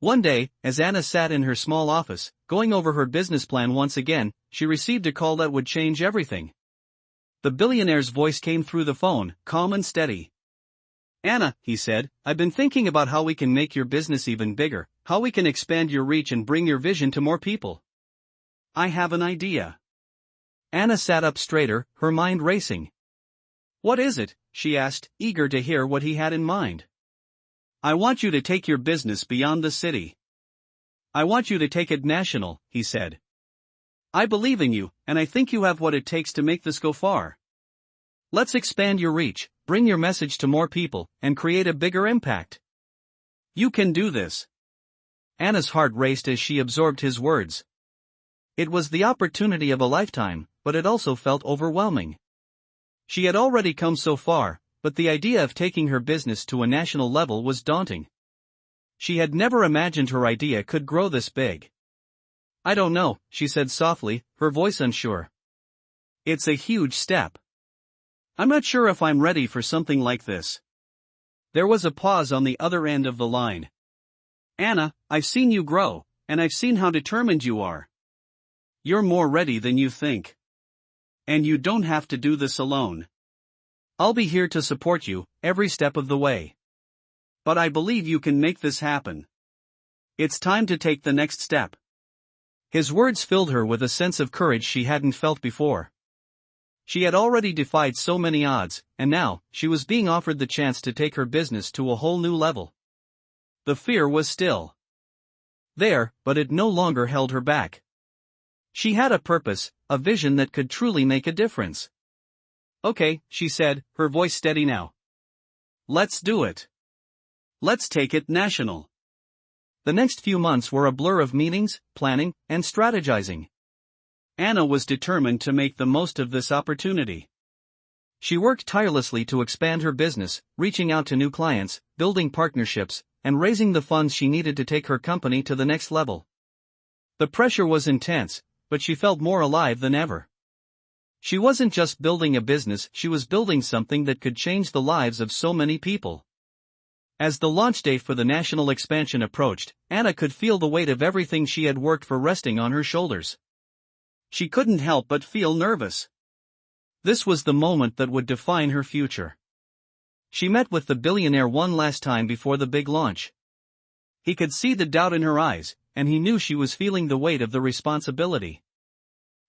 One day, as Anna sat in her small office, going over her business plan once again, she received a call that would change everything. The billionaire's voice came through the phone, calm and steady. "Anna," he said, "I've been thinking about how we can make your business even bigger, how we can expand your reach and bring your vision to more people. I have an idea. Anna sat up straighter, her mind racing. What is it? She asked, eager to hear what he had in mind. I want you to take your business beyond the city. I want you to take it national, he said. I believe in you, and I think you have what it takes to make this go far. Let's expand your reach, bring your message to more people, and create a bigger impact. You can do this. Anna's heart raced as she absorbed his words. It was the opportunity of a lifetime, but it also felt overwhelming. She had already come so far, but the idea of taking her business to a national level was daunting. She had never imagined her idea could grow this big. I don't know, she said softly, her voice unsure. It's a huge step. I'm not sure if I'm ready for something like this. There was a pause on the other end of the line. Anna, I've seen you grow, and I've seen how determined you are. You're more ready than you think. And you don't have to do this alone. I'll be here to support you, every step of the way. But I believe you can make this happen. It's time to take the next step. His words filled her with a sense of courage she hadn't felt before. She had already defied so many odds, and now, she was being offered the chance to take her business to a whole new level. The fear was still there, but it no longer held her back. She had a purpose, a vision that could truly make a difference. Okay, she said, her voice steady now. Let's do it. Let's take it national. The next few months were a blur of meetings, planning, and strategizing. Anna was determined to make the most of this opportunity. She worked tirelessly to expand her business, reaching out to new clients, building partnerships, and raising the funds she needed to take her company to the next level. The pressure was intense, but she felt more alive than ever. She wasn't just building a business, she was building something that could change the lives of so many people. As the launch date for the national expansion approached, Anna could feel the weight of everything she had worked for resting on her shoulders. She couldn't help but feel nervous. This was the moment that would define her future. She met with the billionaire one last time before the big launch. He could see the doubt in her eyes, and he knew she was feeling the weight of the responsibility.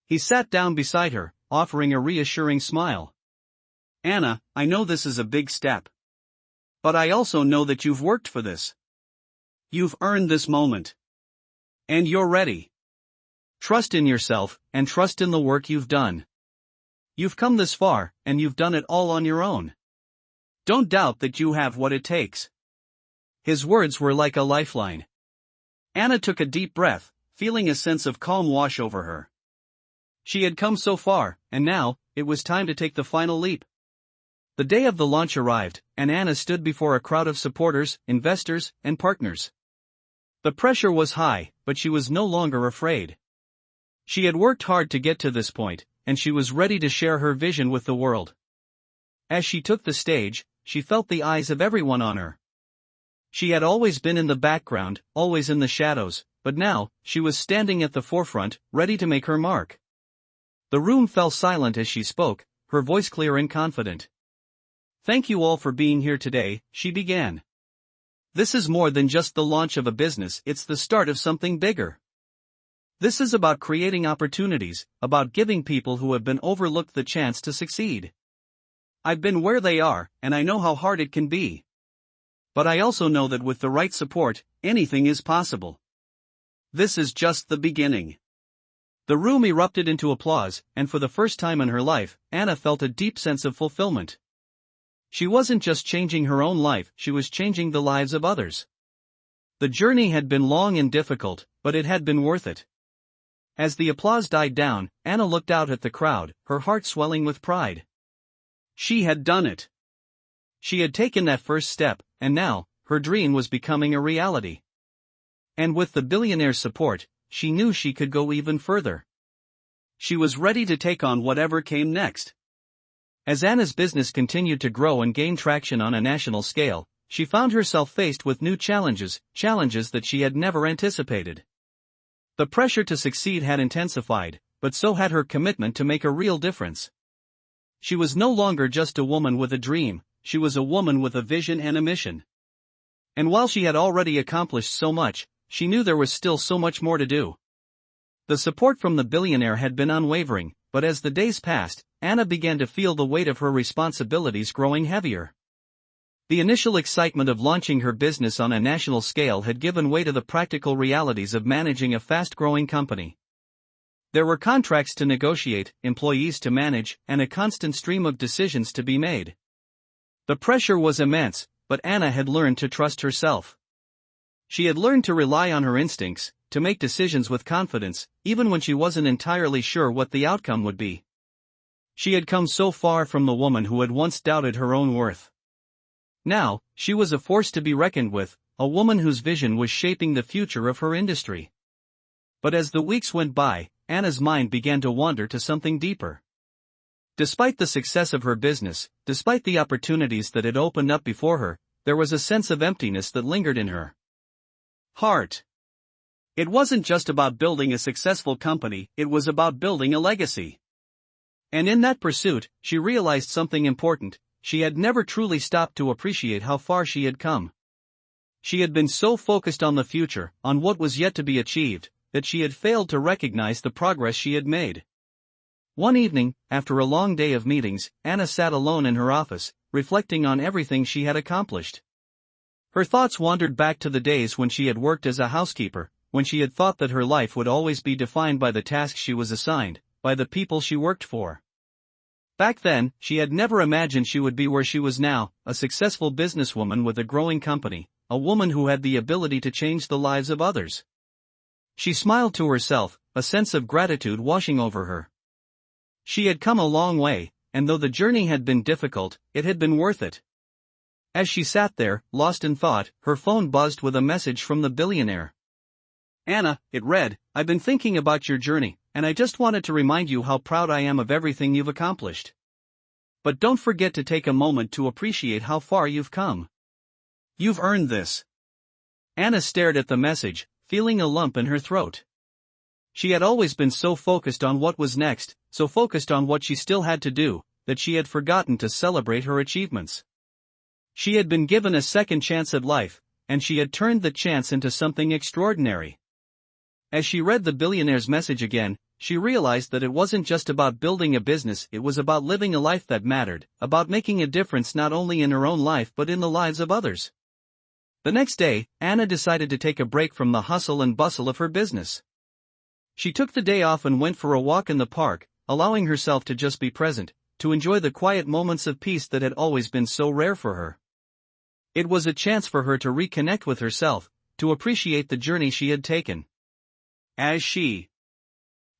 He sat down beside her, offering a reassuring smile. Anna, I know this is a big step. But I also know that you've worked for this. You've earned this moment. And you're ready. Trust in yourself, and trust in the work you've done. You've come this far, and you've done it all on your own. Don't doubt that you have what it takes. His words were like a lifeline. Anna took a deep breath, feeling a sense of calm wash over her. She had come so far, and now, it was time to take the final leap. The day of the launch arrived, and Anna stood before a crowd of supporters, investors, and partners. The pressure was high, but she was no longer afraid. She had worked hard to get to this point, and she was ready to share her vision with the world. As she took the stage, she felt the eyes of everyone on her. She had always been in the background, always in the shadows, but now, she was standing at the forefront, ready to make her mark. The room fell silent as she spoke, her voice clear and confident. Thank you all for being here today, she began. This is more than just the launch of a business, it's the start of something bigger. This is about creating opportunities, about giving people who have been overlooked the chance to succeed. I've been where they are, and I know how hard it can be. But I also know that with the right support, anything is possible. This is just the beginning. The room erupted into applause, and for the first time in her life, Anna felt a deep sense of fulfillment. She wasn't just changing her own life, she was changing the lives of others. The journey had been long and difficult, but it had been worth it. As the applause died down, Anna looked out at the crowd, her heart swelling with pride. She had done it. She had taken that first step, and now, her dream was becoming a reality. And with the billionaire's support, she knew she could go even further. She was ready to take on whatever came next. As Anna's business continued to grow and gain traction on a national scale, she found herself faced with new challenges that she had never anticipated. The pressure to succeed had intensified, but so had her commitment to make a real difference. She was no longer just a woman with a dream, she was a woman with a vision and a mission. And while she had already accomplished so much, she knew there was still so much more to do. The support from the billionaire had been unwavering, but as the days passed, Anna began to feel the weight of her responsibilities growing heavier. The initial excitement of launching her business on a national scale had given way to the practical realities of managing a fast-growing company. There were contracts to negotiate, employees to manage, and a constant stream of decisions to be made. The pressure was immense, but Anna had learned to trust herself. She had learned to rely on her instincts, to make decisions with confidence, even when she wasn't entirely sure what the outcome would be. She had come so far from the woman who had once doubted her own worth. Now, she was a force to be reckoned with, a woman whose vision was shaping the future of her industry. But as the weeks went by, Anna's mind began to wander to something deeper. Despite the success of her business, despite the opportunities that had opened up before her, there was a sense of emptiness that lingered in her heart. It wasn't just about building a successful company, it was about building a legacy. And in that pursuit, she realized something important: she had never truly stopped to appreciate how far she had come. She had been so focused on the future, on what was yet to be achieved, that she had failed to recognize the progress she had made. One evening, after a long day of meetings, Anna sat alone in her office, reflecting on everything she had accomplished. Her thoughts wandered back to the days when she had worked as a housekeeper, when she had thought that her life would always be defined by the tasks she was assigned, by the people she worked for. Back then, she had never imagined she would be where she was now, a successful businesswoman with a growing company, a woman who had the ability to change the lives of others. She smiled to herself, a sense of gratitude washing over her. She had come a long way, and though the journey had been difficult, it had been worth it. As she sat there, lost in thought, her phone buzzed with a message from the billionaire. "Anna," it read, "I've been thinking about your journey, and I just wanted to remind you how proud I am of everything you've accomplished. But don't forget to take a moment to appreciate how far you've come. You've earned this." Anna stared at the message, feeling a lump in her throat. She had always been so focused on what was next, so focused on what she still had to do, that she had forgotten to celebrate her achievements. She had been given a second chance at life, and she had turned the chance into something extraordinary. As she read the billionaire's message again, she realized that it wasn't just about building a business, it was about living a life that mattered, about making a difference not only in her own life but in the lives of others. The next day, Anna decided to take a break from the hustle and bustle of her business. She took the day off and went for a walk in the park, allowing herself to just be present, to enjoy the quiet moments of peace that had always been so rare for her. It was a chance for her to reconnect with herself, to appreciate the journey she had taken. As she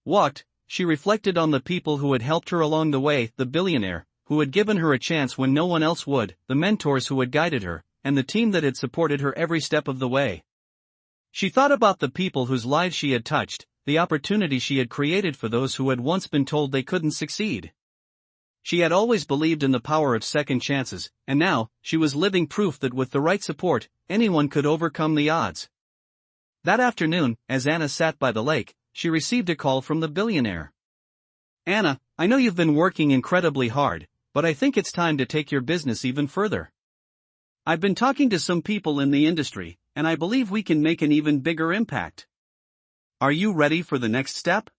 walked, she reflected on the people who had helped her along the way, the billionaire, who had given her a chance when no one else would, the mentors who had guided her, and the team that had supported her every step of the way. She thought about the people whose lives she had touched, the opportunity she had created for those who had once been told they couldn't succeed. She had always believed in the power of second chances, and now, she was living proof that with the right support, anyone could overcome the odds. That afternoon, as Anna sat by the lake, she received a call from the billionaire. "Anna, I know you've been working incredibly hard, but I think it's time to take your business even further. I've been talking to some people in the industry, and I believe we can make an even bigger impact. Are you ready for the next step?"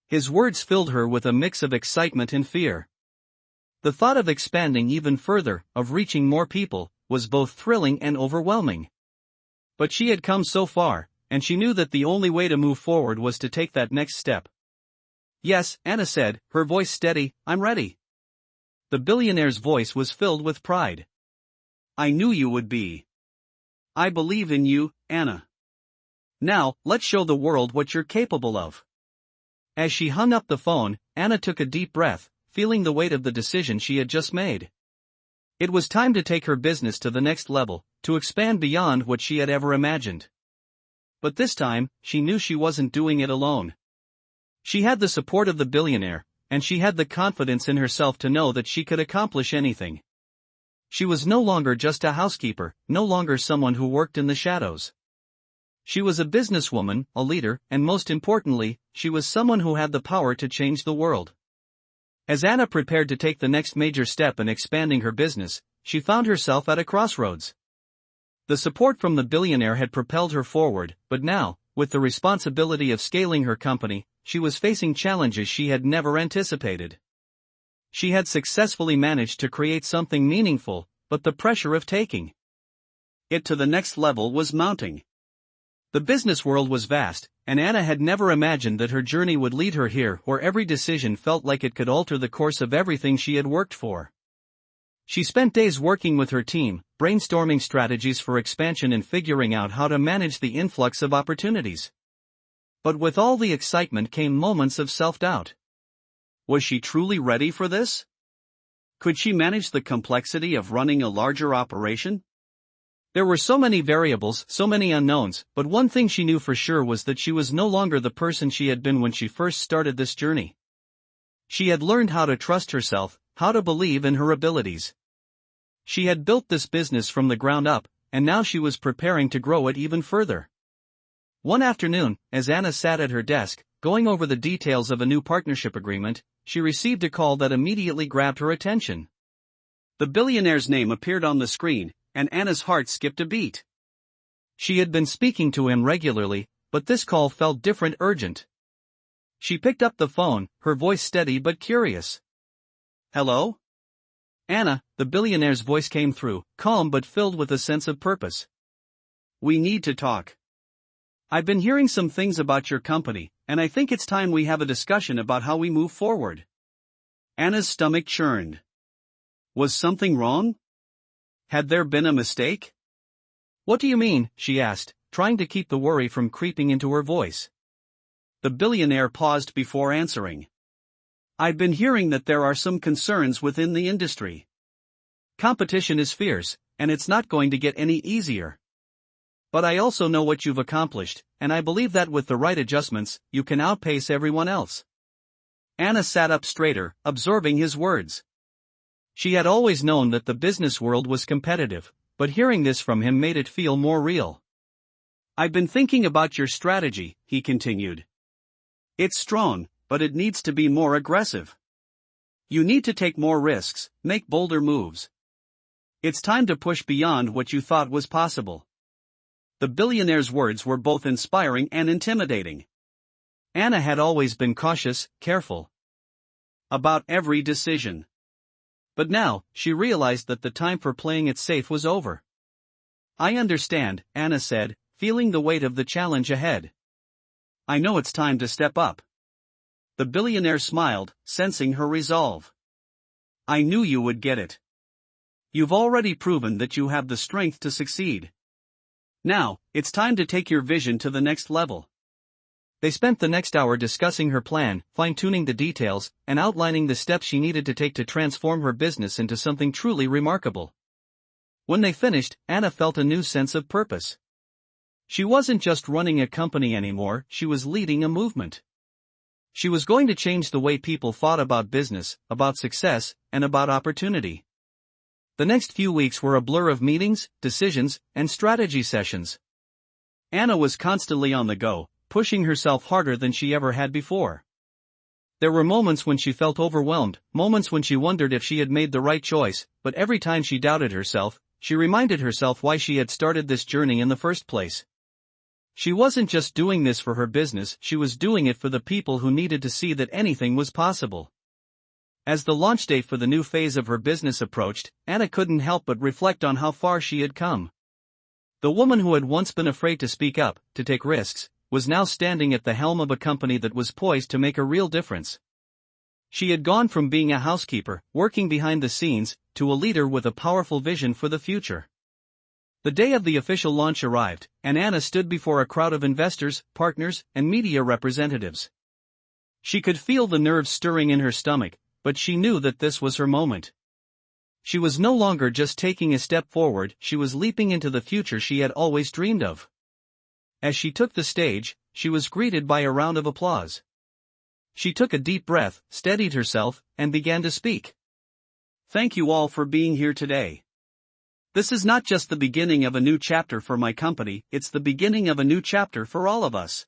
His words filled her with a mix of excitement and fear. The thought of expanding even further, of reaching more people, was both thrilling and overwhelming. But she had come so far, and she knew that the only way to move forward was to take that next step. "Yes," Anna said, her voice steady, "I'm ready." The billionaire's voice was filled with pride. "I knew you would be. I believe in you, Anna. Now, let's show the world what you're capable of." As she hung up the phone, Anna took a deep breath, feeling the weight of the decision she had just made. It was time to take her business to the next level, to expand beyond what she had ever imagined. But this time, she knew she wasn't doing it alone. She had the support of the billionaire, and she had the confidence in herself to know that she could accomplish anything. She was no longer just a housekeeper, no longer someone who worked in the shadows. She was a businesswoman, a leader, and most importantly, she was someone who had the power to change the world. As Anna prepared to take the next major step in expanding her business, she found herself at a crossroads. The support from the billionaire had propelled her forward, but now, with the responsibility of scaling her company, she was facing challenges she had never anticipated. She had successfully managed to create something meaningful, but the pressure of taking it to the next level was mounting. The business world was vast, and Anna had never imagined that her journey would lead her here, where every decision felt like it could alter the course of everything she had worked for. She spent days working with her team, brainstorming strategies for expansion and figuring out how to manage the influx of opportunities. But with all the excitement came moments of self-doubt. Was she truly ready for this? Could she manage the complexity of running a larger operation? There were so many variables, so many unknowns, but one thing she knew for sure was that she was no longer the person she had been when she first started this journey. She had learned how to trust herself, how to believe in her abilities. She had built this business from the ground up, and now she was preparing to grow it even further. One afternoon, as Anna sat at her desk, going over the details of a new partnership agreement, she received a call that immediately grabbed her attention. The billionaire's name appeared on the screen, and Anna's heart skipped a beat. She had been speaking to him regularly, but this call felt different, urgent. She picked up the phone, her voice steady but curious. "Hello?" "Anna," the billionaire's voice came through, calm but filled with a sense of purpose. "We need to talk. I've been hearing some things about your company, and I think it's time we have a discussion about how we move forward." Anna's stomach churned. Was something wrong? Had there been a mistake? "What do you mean?" she asked, trying to keep the worry from creeping into her voice. The billionaire paused before answering. "I've been hearing that there are some concerns within the industry. Competition is fierce, and it's not going to get any easier. But I also know what you've accomplished, and I believe that with the right adjustments, you can outpace everyone else." Anna sat up straighter, absorbing his words. She had always known that the business world was competitive, but hearing this from him made it feel more real. "I've been thinking about your strategy," he continued. "It's strong, but it needs to be more aggressive. You need to take more risks, make bolder moves. It's time to push beyond what you thought was possible." The billionaire's words were both inspiring and intimidating. Anna had always been cautious, careful about every decision. But now, she realized that the time for playing it safe was over. "I understand," Anna said, feeling the weight of the challenge ahead. "I know it's time to step up." The billionaire smiled, sensing her resolve. "I knew you would get it. You've already proven that you have the strength to succeed. Now, it's time to take your vision to the next level." They spent the next hour discussing her plan, fine-tuning the details, and outlining the steps she needed to take to transform her business into something truly remarkable. When they finished, Anna felt a new sense of purpose. She wasn't just running a company anymore, she was leading a movement. She was going to change the way people thought about business, about success, and about opportunity. The next few weeks were a blur of meetings, decisions, and strategy sessions. Anna was constantly on the go, pushing herself harder than she ever had before. There were moments when she felt overwhelmed, moments when she wondered if she had made the right choice, but every time she doubted herself, she reminded herself why she had started this journey in the first place. She wasn't just doing this for her business, she was doing it for the people who needed to see that anything was possible. As the launch date for the new phase of her business approached, Anna couldn't help but reflect on how far she had come. The woman who had once been afraid to speak up, to take risks, was now standing at the helm of a company that was poised to make a real difference. She had gone from being a housekeeper, working behind the scenes, to a leader with a powerful vision for the future. The day of the official launch arrived, and Anna stood before a crowd of investors, partners, and media representatives. She could feel the nerves stirring in her stomach, but she knew that this was her moment. She was no longer just taking a step forward, she was leaping into the future she had always dreamed of. As she took the stage, she was greeted by a round of applause. She took a deep breath, steadied herself, and began to speak. "Thank you all for being here today. This is not just the beginning of a new chapter for my company, it's the beginning of a new chapter for all of us.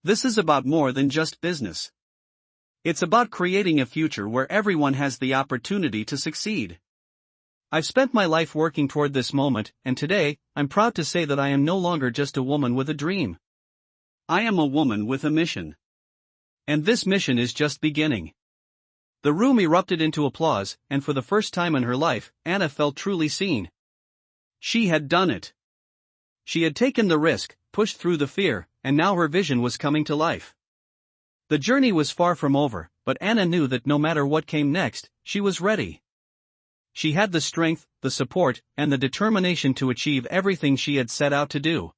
This is about more than just business. It's about creating a future where everyone has the opportunity to succeed. I've spent my life working toward this moment, and today, I'm proud to say that I am no longer just a woman with a dream. I am a woman with a mission. And this mission is just beginning. The room erupted into applause, and for the first time in her life, Anna felt truly seen. She had done it. She had taken the risk, pushed through the fear, and now her vision was coming to life. The journey was far from over, but Anna knew that no matter what came next, she was ready. She had the strength, the support, and the determination to achieve everything she had set out to do.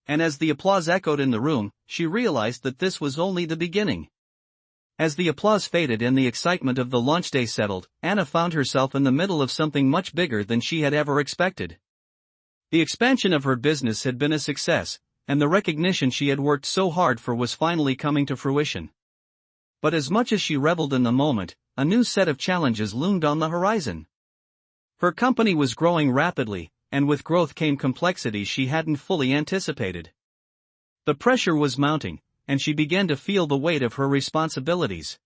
And as the applause echoed in the room, she realized that this was only the beginning. As the applause faded and the excitement of the launch day settled, Anna found herself in the middle of something much bigger than she had ever expected. The expansion of her business had been a success, and the recognition she had worked so hard for was finally coming to fruition. But as much as she reveled in the moment, a new set of challenges loomed on the horizon. Her company was growing rapidly, and with growth came complexities she hadn't fully anticipated. The pressure was mounting, and she began to feel the weight of her responsibilities.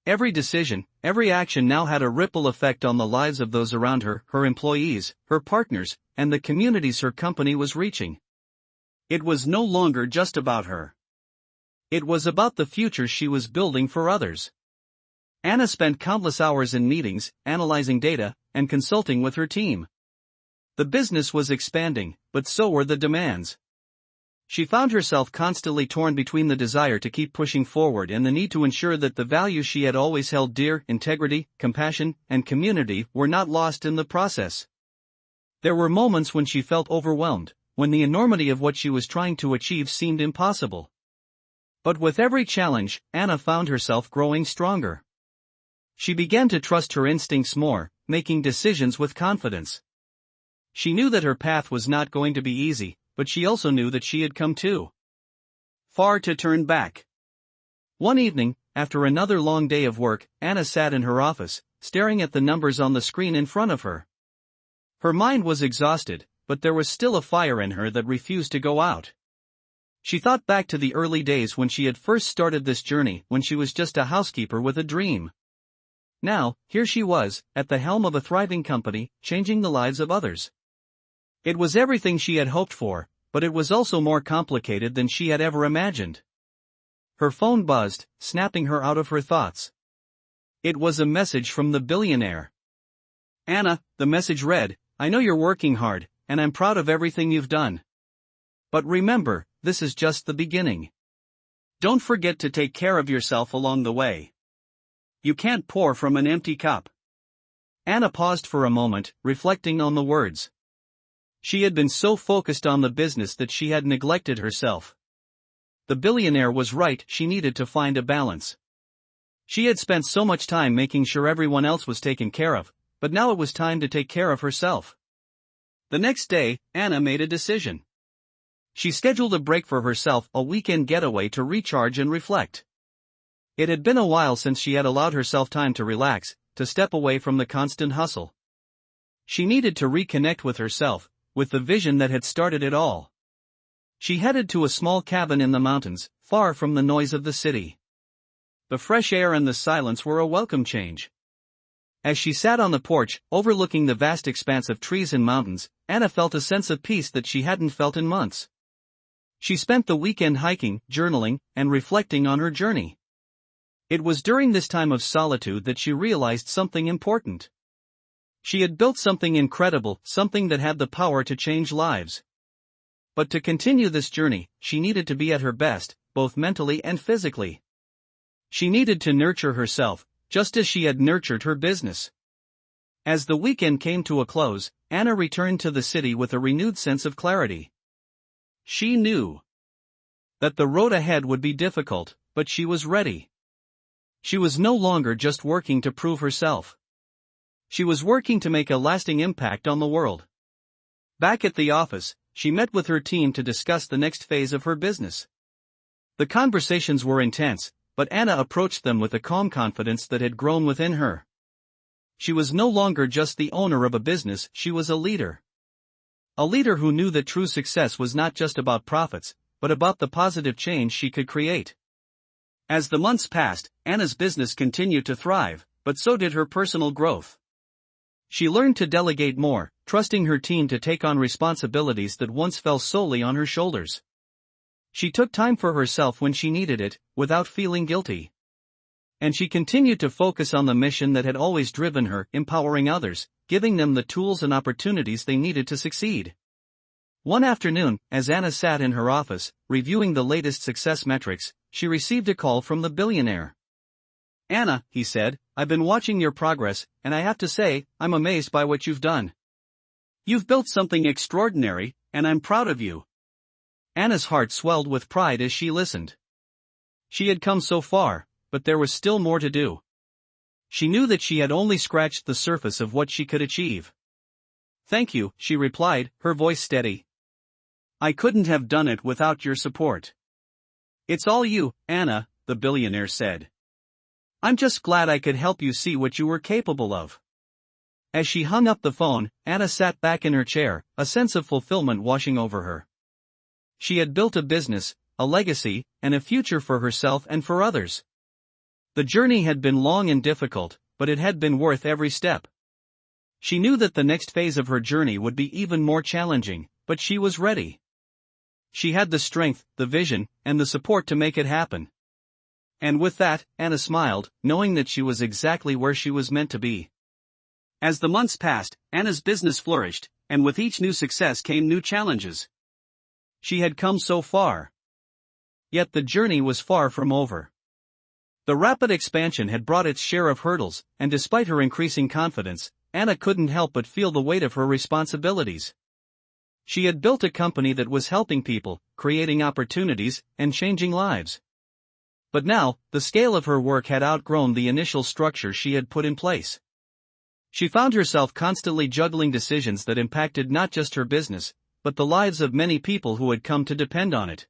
Every decision, every action now had a ripple effect on the lives of those around her, her employees, her partners, and the communities her company was reaching. It was no longer just about her. It was about the future she was building for others. Anna spent countless hours in meetings, analyzing data, and consulting with her team. The business was expanding, but so were the demands. She found herself constantly torn between the desire to keep pushing forward and the need to ensure that the values she had always held dear, integrity, compassion, and community, were not lost in the process. There were moments when she felt overwhelmed, when the enormity of what she was trying to achieve seemed impossible. But with every challenge, Anna found herself growing stronger. She began to trust her instincts more, making decisions with confidence. She knew that her path was not going to be easy, but she also knew that she had come too far to turn back. One evening, after another long day of work, Anna sat in her office, staring at the numbers on the screen in front of her. Her mind was exhausted, but there was still a fire in her that refused to go out. She thought back to the early days when she had first started this journey, when she was just a housekeeper with a dream. Now, here she was, at the helm of a thriving company, changing the lives of others. It was everything she had hoped for, but it was also more complicated than she had ever imagined. Her phone buzzed, snapping her out of her thoughts. It was a message from the billionaire. "Anna," the message read, "I know you're working hard, and I'm proud of everything you've done. But remember, this is just the beginning. Don't forget to take care of yourself along the way. You can't pour from an empty cup." Anna paused for a moment, reflecting on the words. She had been so focused on the business that she had neglected herself. The billionaire was right, she needed to find a balance. She had spent so much time making sure everyone else was taken care of, but now it was time to take care of herself. The next day, Anna made a decision. She scheduled a break for herself, a weekend getaway to recharge and reflect. It had been a while since she had allowed herself time to relax, to step away from the constant hustle. She needed to reconnect with herself, with the vision that had started it all. She headed to a small cabin in the mountains, far from the noise of the city. The fresh air and the silence were a welcome change. As she sat on the porch, overlooking the vast expanse of trees and mountains, Anna felt a sense of peace that she hadn't felt in months. She spent the weekend hiking, journaling, and reflecting on her journey. It was during this time of solitude that she realized something important. She had built something incredible, something that had the power to change lives. But to continue this journey, she needed to be at her best, both mentally and physically. She needed to nurture herself, just as she had nurtured her business. As the weekend came to a close, Anna returned to the city with a renewed sense of clarity. She knew that the road ahead would be difficult, but she was ready. She was no longer just working to prove herself. She was working to make a lasting impact on the world. Back at the office, she met with her team to discuss the next phase of her business. The conversations were intense, but Anna approached them with a calm confidence that had grown within her. She was no longer just the owner of a business, she was a leader. A leader who knew that true success was not just about profits, but about the positive change she could create. As the months passed, Anna's business continued to thrive, but so did her personal growth. She learned to delegate more, trusting her team to take on responsibilities that once fell solely on her shoulders. She took time for herself when she needed it, without feeling guilty. And she continued to focus on the mission that had always driven her, empowering others, giving them the tools and opportunities they needed to succeed. One afternoon, as Anna sat in her office, reviewing the latest success metrics, she received a call from the billionaire. "Anna," he said, "I've been watching your progress, and I have to say, I'm amazed by what you've done. You've built something extraordinary, and I'm proud of you." Anna's heart swelled with pride as she listened. She had come so far, but there was still more to do. She knew that she had only scratched the surface of what she could achieve. "Thank you," she replied, her voice steady. "I couldn't have done it without your support." "It's all you, Anna," the billionaire said. "I'm just glad I could help you see what you were capable of." As she hung up the phone, Anna sat back in her chair, a sense of fulfillment washing over her. She had built a business, a legacy, and a future for herself and for others. The journey had been long and difficult, but it had been worth every step. She knew that the next phase of her journey would be even more challenging, but she was ready. She had the strength, the vision, and the support to make it happen. And with that, Anna smiled, knowing that she was exactly where she was meant to be. As the months passed, Anna's business flourished, and with each new success came new challenges. She had come so far. Yet the journey was far from over. The rapid expansion had brought its share of hurdles, and despite her increasing confidence, Anna couldn't help but feel the weight of her responsibilities. She had built a company that was helping people, creating opportunities, and changing lives. But now, the scale of her work had outgrown the initial structure she had put in place. She found herself constantly juggling decisions that impacted not just her business, but the lives of many people who had come to depend on it.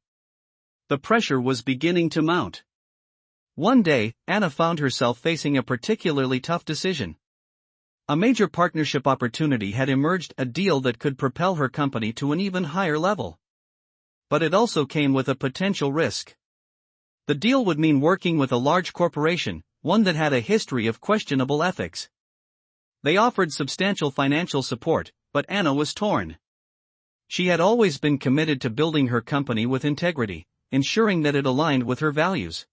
The pressure was beginning to mount. One day, Anna found herself facing a particularly tough decision. A major partnership opportunity had emerged, a deal that could propel her company to an even higher level. But it also came with a potential risk. The deal would mean working with a large corporation, one that had a history of questionable ethics. They offered substantial financial support, but Anna was torn. She had always been committed to building her company with integrity, ensuring that it aligned with her values.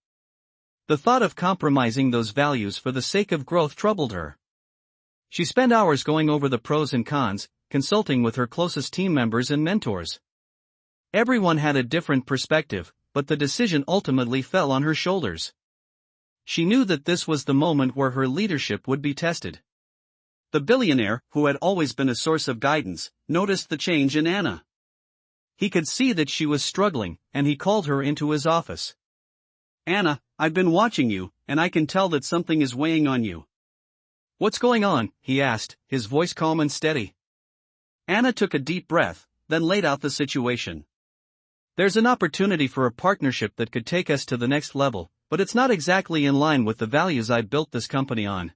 The thought of compromising those values for the sake of growth troubled her. She spent hours going over the pros and cons, consulting with her closest team members and mentors. Everyone had a different perspective, but the decision ultimately fell on her shoulders. She knew that this was the moment where her leadership would be tested. The billionaire, who had always been a source of guidance, noticed the change in Anna. He could see that she was struggling, and he called her into his office. "Anna, I've been watching you, and I can tell that something is weighing on you." "What's going on?" he asked, his voice calm and steady. Anna took a deep breath, then laid out the situation. "There's an opportunity for a partnership that could take us to the next level, but it's not exactly in line with the values I built this company on.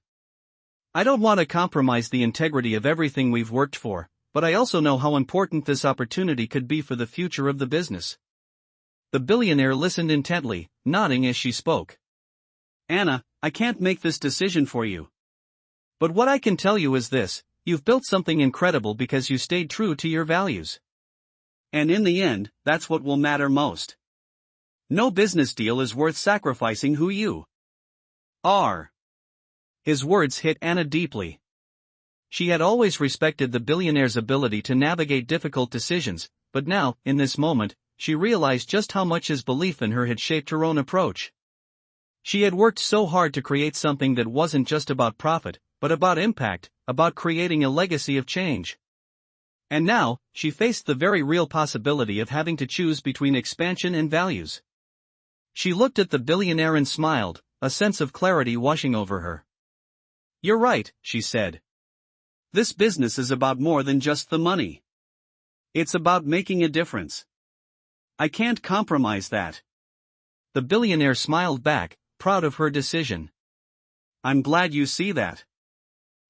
I don't want to compromise the integrity of everything we've worked for, but I also know how important this opportunity could be for the future of the business." The billionaire listened intently, nodding as she spoke. "Anna, I can't make this decision for you. But what I can tell you is this: you've built something incredible because you stayed true to your values. And in the end, that's what will matter most. No business deal is worth sacrificing who you are." His words hit Anna deeply. She had always respected the billionaire's ability to navigate difficult decisions, but now, in this moment, she realized just how much his belief in her had shaped her own approach. She had worked so hard to create something that wasn't just about profit, but about impact, about creating a legacy of change. And now, she faced the very real possibility of having to choose between expansion and values. She looked at the billionaire and smiled, a sense of clarity washing over her. "You're right," she said. "This business is about more than just the money. It's about making a difference. I can't compromise that." The billionaire smiled back, proud of her decision. "I'm glad you see that.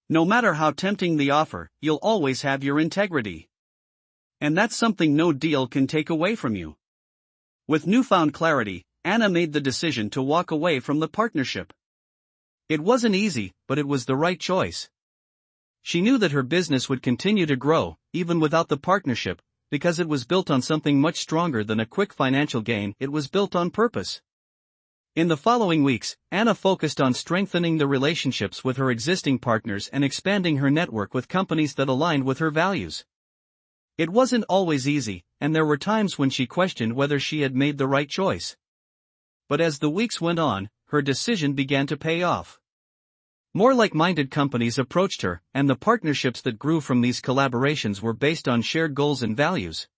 No matter how tempting the offer, you'll always have your integrity. And that's something no deal can take away from you." With newfound clarity, Anna made the decision to walk away from the partnership. It wasn't easy, but it was the right choice. She knew that her business would continue to grow, even without the partnership, because it was built on something much stronger than a quick financial gain. It was built on purpose. In the following weeks, Anna focused on strengthening the relationships with her existing partners and expanding her network with companies that aligned with her values. It wasn't always easy, and there were times when she questioned whether she had made the right choice. But as the weeks went on, her decision began to pay off. More like-minded companies approached her, and the partnerships that grew from these collaborations were based on shared goals and values.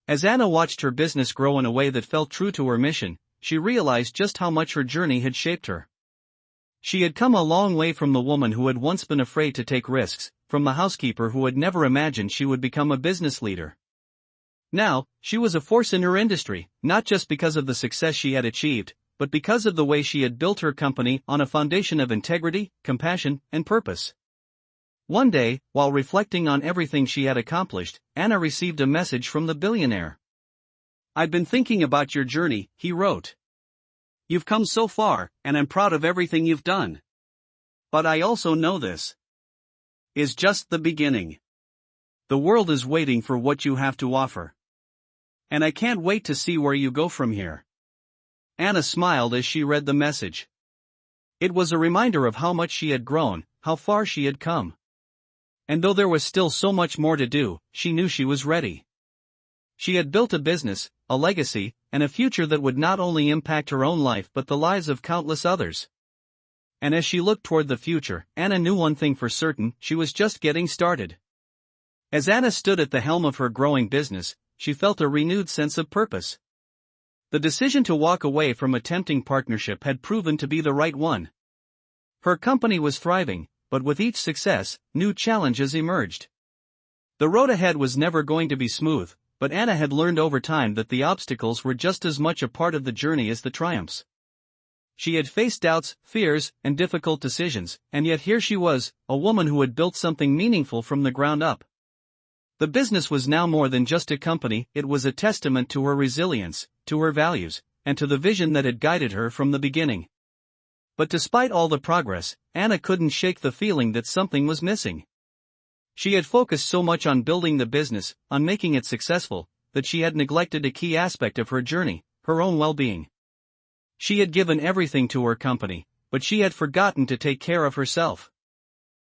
As Anna watched her business grow in a way that felt true to her mission, she realized just how much her journey had shaped her. She had come a long way from the woman who had once been afraid to take risks, from the housekeeper who had never imagined she would become a business leader. Now, she was a force in her industry, not just because of the success she had achieved, but because of the way she had built her company on a foundation of integrity, compassion, and purpose. One day, while reflecting on everything she had accomplished, Anna received a message from the billionaire. "I've been thinking about your journey," he wrote. "You've come so far, and I'm proud of everything you've done. But I also know this is just the beginning. The world is waiting for what you have to offer. And I can't wait to see where you go from here." Anna smiled as she read the message. It was a reminder of how much she had grown, how far she had come. And though there was still so much more to do, she knew she was ready. She had built a business, a legacy, and a future that would not only impact her own life but the lives of countless others. And as she looked toward the future, Anna knew one thing for certain: she was just getting started. As Anna stood at the helm of her growing business, she felt a renewed sense of purpose. The decision to walk away from a tempting partnership had proven to be the right one. Her company was thriving, but with each success, new challenges emerged. The road ahead was never going to be smooth, but Anna had learned over time that the obstacles were just as much a part of the journey as the triumphs. She had faced doubts, fears, and difficult decisions, and yet here she was, a woman who had built something meaningful from the ground up. The business was now more than just a company; it was a testament to her resilience, to her values, and to the vision that had guided her from the beginning. But despite all the progress, Anna couldn't shake the feeling that something was missing. She had focused so much on building the business, on making it successful, that she had neglected a key aspect of her journey: her own well-being. She had given everything to her company, but she had forgotten to take care of herself.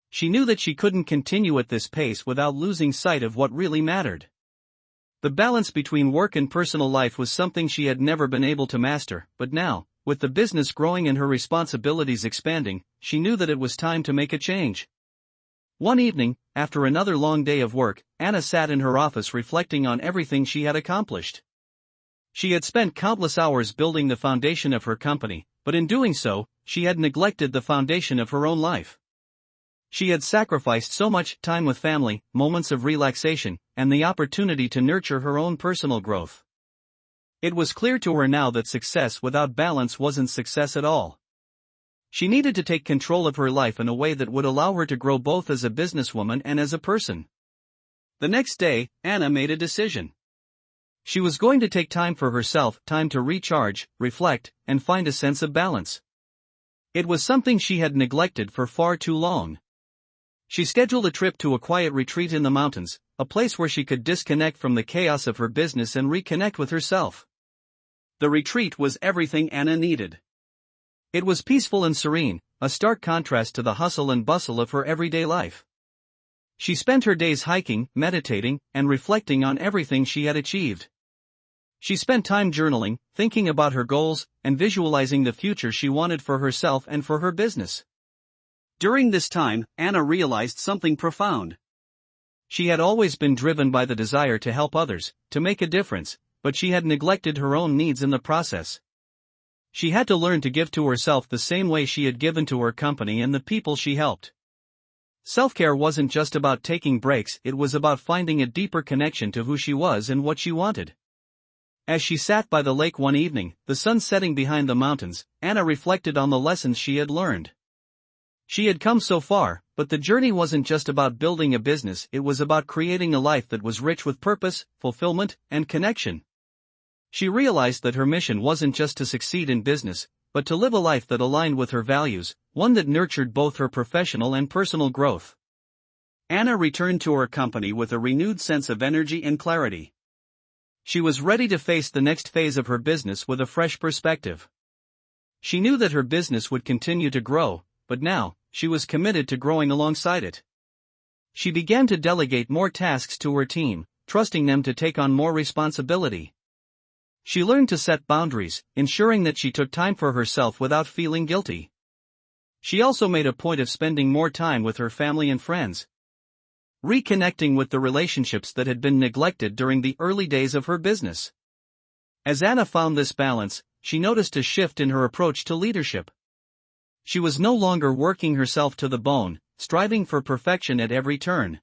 She knew that she couldn't continue at this pace without losing sight of what really mattered. The balance between work and personal life was something she had never been able to master, but now, with the business growing and her responsibilities expanding, she knew that it was time to make a change. One evening, after another long day of work, Anna sat in her office reflecting on everything she had accomplished. She had spent countless hours building the foundation of her company, but in doing so, she had neglected the foundation of her own life. She had sacrificed so much time with family, moments of relaxation, and the opportunity to nurture her own personal growth. It was clear to her now that success without balance wasn't success at all. She needed to take control of her life in a way that would allow her to grow both as a businesswoman and as a person. The next day, Anna made a decision. She was going to take time for herself, time to recharge, reflect, and find a sense of balance. It was something she had neglected for far too long. She scheduled a trip to a quiet retreat in the mountains, a place where she could disconnect from the chaos of her business and reconnect with herself. The retreat was everything Anna needed. It was peaceful and serene, a stark contrast to the hustle and bustle of her everyday life. She spent her days hiking, meditating, and reflecting on everything she had achieved. She spent time journaling, thinking about her goals, and visualizing the future she wanted for herself and for her business. During this time, Anna realized something profound. She had always been driven by the desire to help others, to make a difference, but she had neglected her own needs in the process. She had to learn to give to herself the same way she had given to her company and the people she helped. Self-care wasn't just about taking breaks; it was about finding a deeper connection to who she was and what she wanted. As she sat by the lake one evening, the sun setting behind the mountains, Anna reflected on the lessons she had learned. She had come so far, but the journey wasn't just about building a business; it was about creating a life that was rich with purpose, fulfillment, and connection. She realized that her mission wasn't just to succeed in business, but to live a life that aligned with her values, one that nurtured both her professional and personal growth. Anna returned to her company with a renewed sense of energy and clarity. She was ready to face the next phase of her business with a fresh perspective. She knew that her business would continue to grow, but now, she was committed to growing alongside it. She began to delegate more tasks to her team, trusting them to take on more responsibility. She learned to set boundaries, ensuring that she took time for herself without feeling guilty. She also made a point of spending more time with her family and friends, reconnecting with the relationships that had been neglected during the early days of her business. As Anna found this balance, she noticed a shift in her approach to leadership. She was no longer working herself to the bone, striving for perfection at every turn.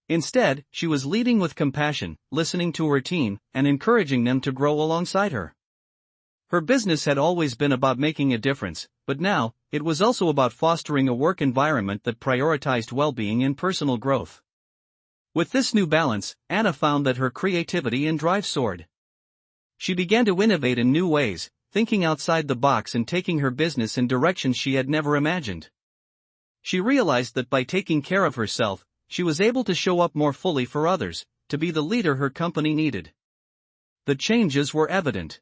Instead, she was leading with compassion, listening to her team, and encouraging them to grow alongside her. Her business had always been about making a difference, but now, it was also about fostering a work environment that prioritized well-being and personal growth. With this new balance, Anna found that her creativity and drive soared. She began to innovate in new ways, thinking outside the box and taking her business in directions she had never imagined. She realized that by taking care of herself, she was able to show up more fully for others, to be the leader her company needed. The changes were evident.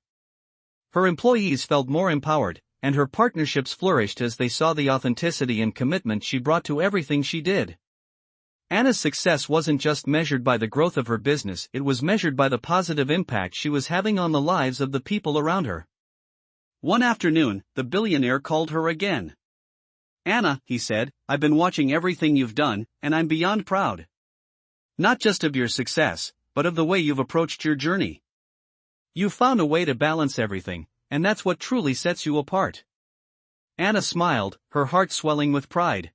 Her employees felt more empowered, and her partnerships flourished as they saw the authenticity and commitment she brought to everything she did. Anna's success wasn't just measured by the growth of her business, it was measured by the positive impact she was having on the lives of the people around her. One afternoon, the billionaire called her again. "Anna," he said, "I've been watching everything you've done, and I'm beyond proud. Not just of your success, but of the way you've approached your journey. You've found a way to balance everything, and that's what truly sets you apart." Anna smiled, her heart swelling with pride.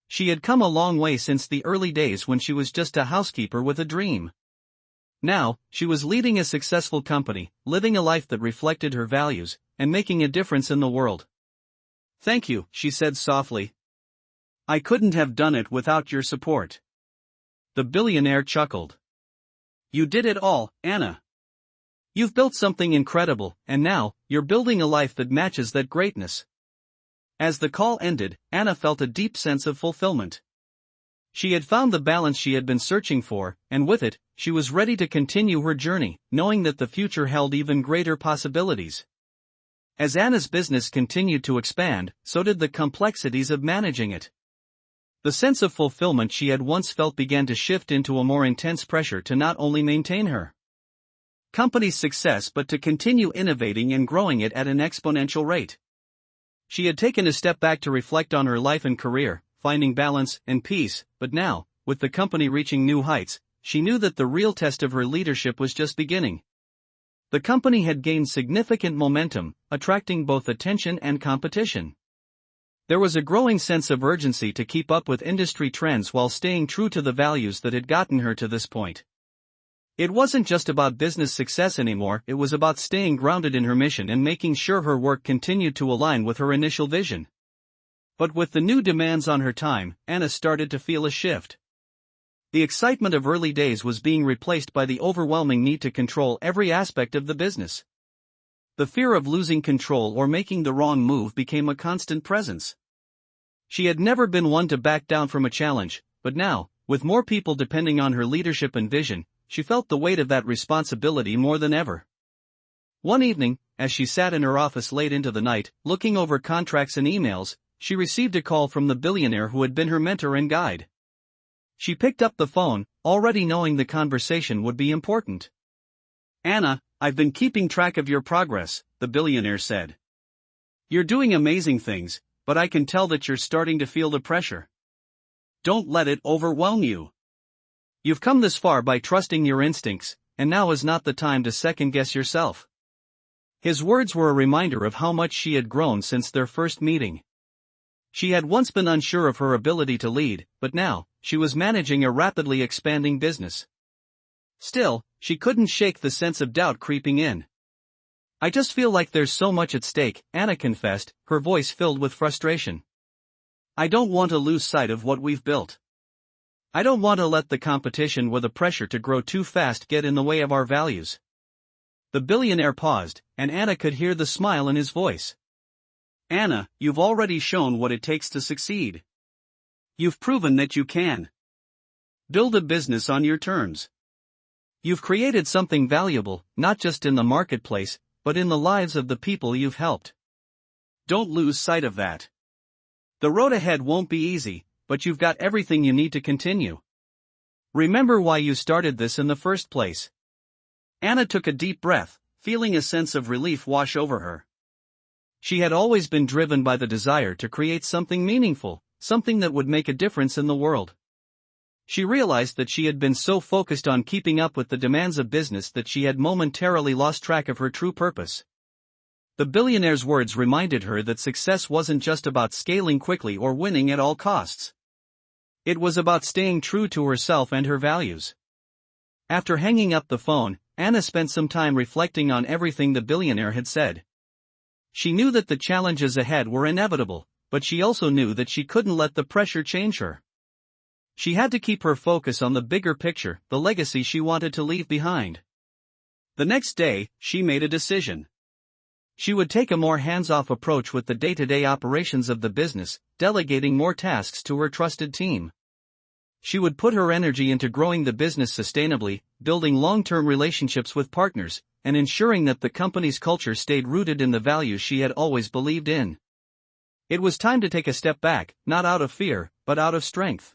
She had come a long way since the early days when she was just a housekeeper with a dream. Now, she was leading a successful company, living a life that reflected her values, and making a difference in the world. "Thank you," she said softly. "I couldn't have done it without your support." The billionaire chuckled. "You did it all, Anna. You've built something incredible, and now, you're building a life that matches that greatness." As the call ended, Anna felt a deep sense of fulfillment. She had found the balance she had been searching for, and with it, she was ready to continue her journey, knowing that the future held even greater possibilities. As Anna's business continued to expand, so did the complexities of managing it. The sense of fulfillment she had once felt began to shift into a more intense pressure to not only maintain her company's success but to continue innovating and growing it at an exponential rate. She had taken a step back to reflect on her life and career, finding balance and peace, but now, with the company reaching new heights, she knew that the real test of her leadership was just beginning. The company had gained significant momentum, attracting both attention and competition. There was a growing sense of urgency to keep up with industry trends while staying true to the values that had gotten her to this point. It wasn't just about business success anymore, it was about staying grounded in her mission and making sure her work continued to align with her initial vision. But with the new demands on her time, Anna started to feel a shift. The excitement of early days was being replaced by the overwhelming need to control every aspect of the business. The fear of losing control or making the wrong move became a constant presence. She had never been one to back down from a challenge, but now, with more people depending on her leadership and vision, she felt the weight of that responsibility more than ever. One evening, as she sat in her office late into the night, looking over contracts and emails, she received a call from the billionaire who had been her mentor and guide. She picked up the phone, already knowing the conversation would be important. "Anna, I've been keeping track of your progress," the billionaire said. "You're doing amazing things, but I can tell that you're starting to feel the pressure. Don't let it overwhelm you. You've come this far by trusting your instincts, and now is not the time to second-guess yourself." His words were a reminder of how much she had grown since their first meeting. She had once been unsure of her ability to lead, but now, she was managing a rapidly expanding business. Still, she couldn't shake the sense of doubt creeping in. "I just feel like there's so much at stake," Anna confessed, her voice filled with frustration. "I don't want to lose sight of what we've built. I don't want to let the competition or the pressure to grow too fast get in the way of our values." The billionaire paused, and Anna could hear the smile in his voice. "Anna, you've already shown what it takes to succeed. You've proven that you can. Build a business on your terms. You've created something valuable, not just in the marketplace, but in the lives of the people you've helped. Don't lose sight of that. The road ahead won't be easy, but you've got everything you need to continue. Remember why you started this in the first place. Anna took a deep breath, feeling a sense of relief wash over her. She had always been driven by the desire to create something meaningful, something that would make a difference in the world. She realized that she had been so focused on keeping up with the demands of business that she had momentarily lost track of her true purpose. The billionaire's words reminded her that success wasn't just about scaling quickly or winning at all costs. It was about staying true to herself and her values. After hanging up the phone, Anna spent some time reflecting on everything the billionaire had said. She knew that the challenges ahead were inevitable, but she also knew that she couldn't let the pressure change her. She had to keep her focus on the bigger picture, the legacy she wanted to leave behind. The next day, she made a decision. She would take a more hands-off approach with the day-to-day operations of the business, delegating more tasks to her trusted team. She would put her energy into growing the business sustainably, building long-term relationships with partners, and ensuring that the company's culture stayed rooted in the values she had always believed in. It was time to take a step back, not out of fear, but out of strength.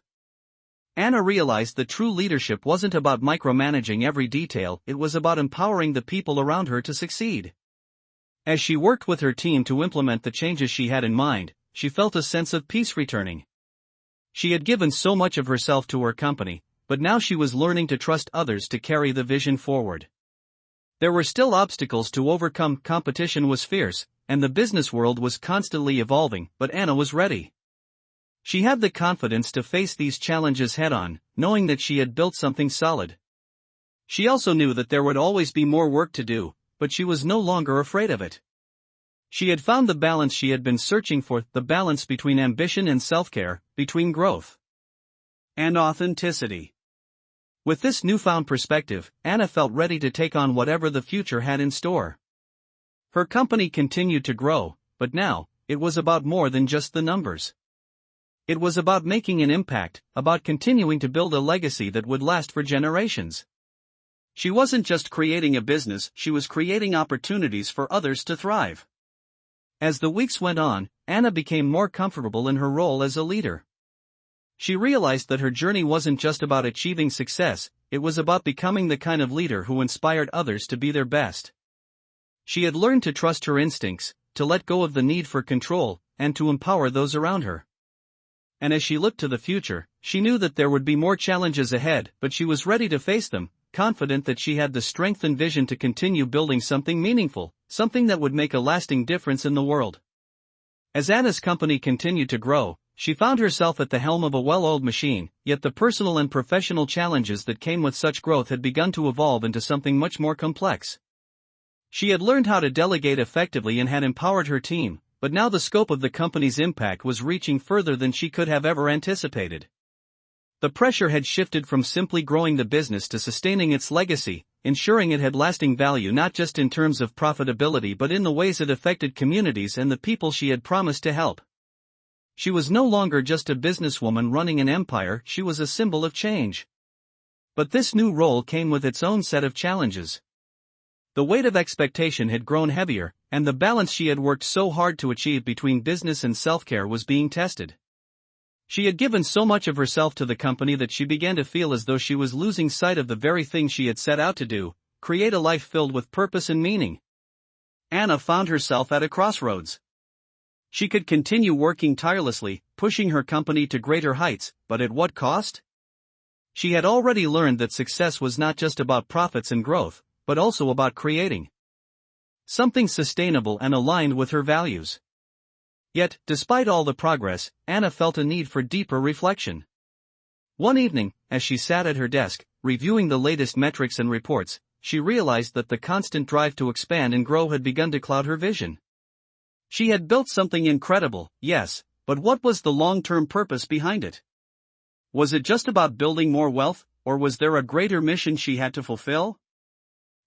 Anna realized that true leadership wasn't about micromanaging every detail, it was about empowering the people around her to succeed. As she worked with her team to implement the changes she had in mind, she felt a sense of peace returning. She had given so much of herself to her company, but now she was learning to trust others to carry the vision forward. There were still obstacles to overcome, competition was fierce, and the business world was constantly evolving, but Anna was ready. She had the confidence to face these challenges head-on, knowing that she had built something solid. She also knew that there would always be more work to do, but she was no longer afraid of it. She had found the balance she had been searching for, the balance between ambition and self-care, between growth and authenticity. With this newfound perspective, Anna felt ready to take on whatever the future had in store. Her company continued to grow, but now, it was about more than just the numbers. It was about making an impact, about continuing to build a legacy that would last for generations. She wasn't just creating a business, she was creating opportunities for others to thrive. As the weeks went on, Anna became more comfortable in her role as a leader. She realized that her journey wasn't just about achieving success, it was about becoming the kind of leader who inspired others to be their best. She had learned to trust her instincts, to let go of the need for control, and to empower those around her. And as she looked to the future, she knew that there would be more challenges ahead, but she was ready to face them, confident that she had the strength and vision to continue building something meaningful, something that would make a lasting difference in the world. As Anna's company continued to grow, she found herself at the helm of a well-oiled machine, yet the personal and professional challenges that came with such growth had begun to evolve into something much more complex. She had learned how to delegate effectively and had empowered her team, but now the scope of the company's impact was reaching further than she could have ever anticipated. The pressure had shifted from simply growing the business to sustaining its legacy, ensuring it had lasting value not just in terms of profitability but in the ways it affected communities and the people she had promised to help. She was no longer just a businesswoman running an empire, she was a symbol of change. But this new role came with its own set of challenges. The weight of expectation had grown heavier, and the balance she had worked so hard to achieve between business and self-care was being tested. She had given so much of herself to the company that she began to feel as though she was losing sight of the very thing she had set out to do, create a life filled with purpose and meaning. Anna found herself at a crossroads. She could continue working tirelessly, pushing her company to greater heights, but at what cost? She had already learned that success was not just about profits and growth, but also about creating something sustainable and aligned with her values. Yet, despite all the progress, Anna felt a need for deeper reflection. One evening, as she sat at her desk, reviewing the latest metrics and reports, she realized that the constant drive to expand and grow had begun to cloud her vision. She had built something incredible, yes, but what was the long-term purpose behind it? Was it just about building more wealth, or was there a greater mission she had to fulfill?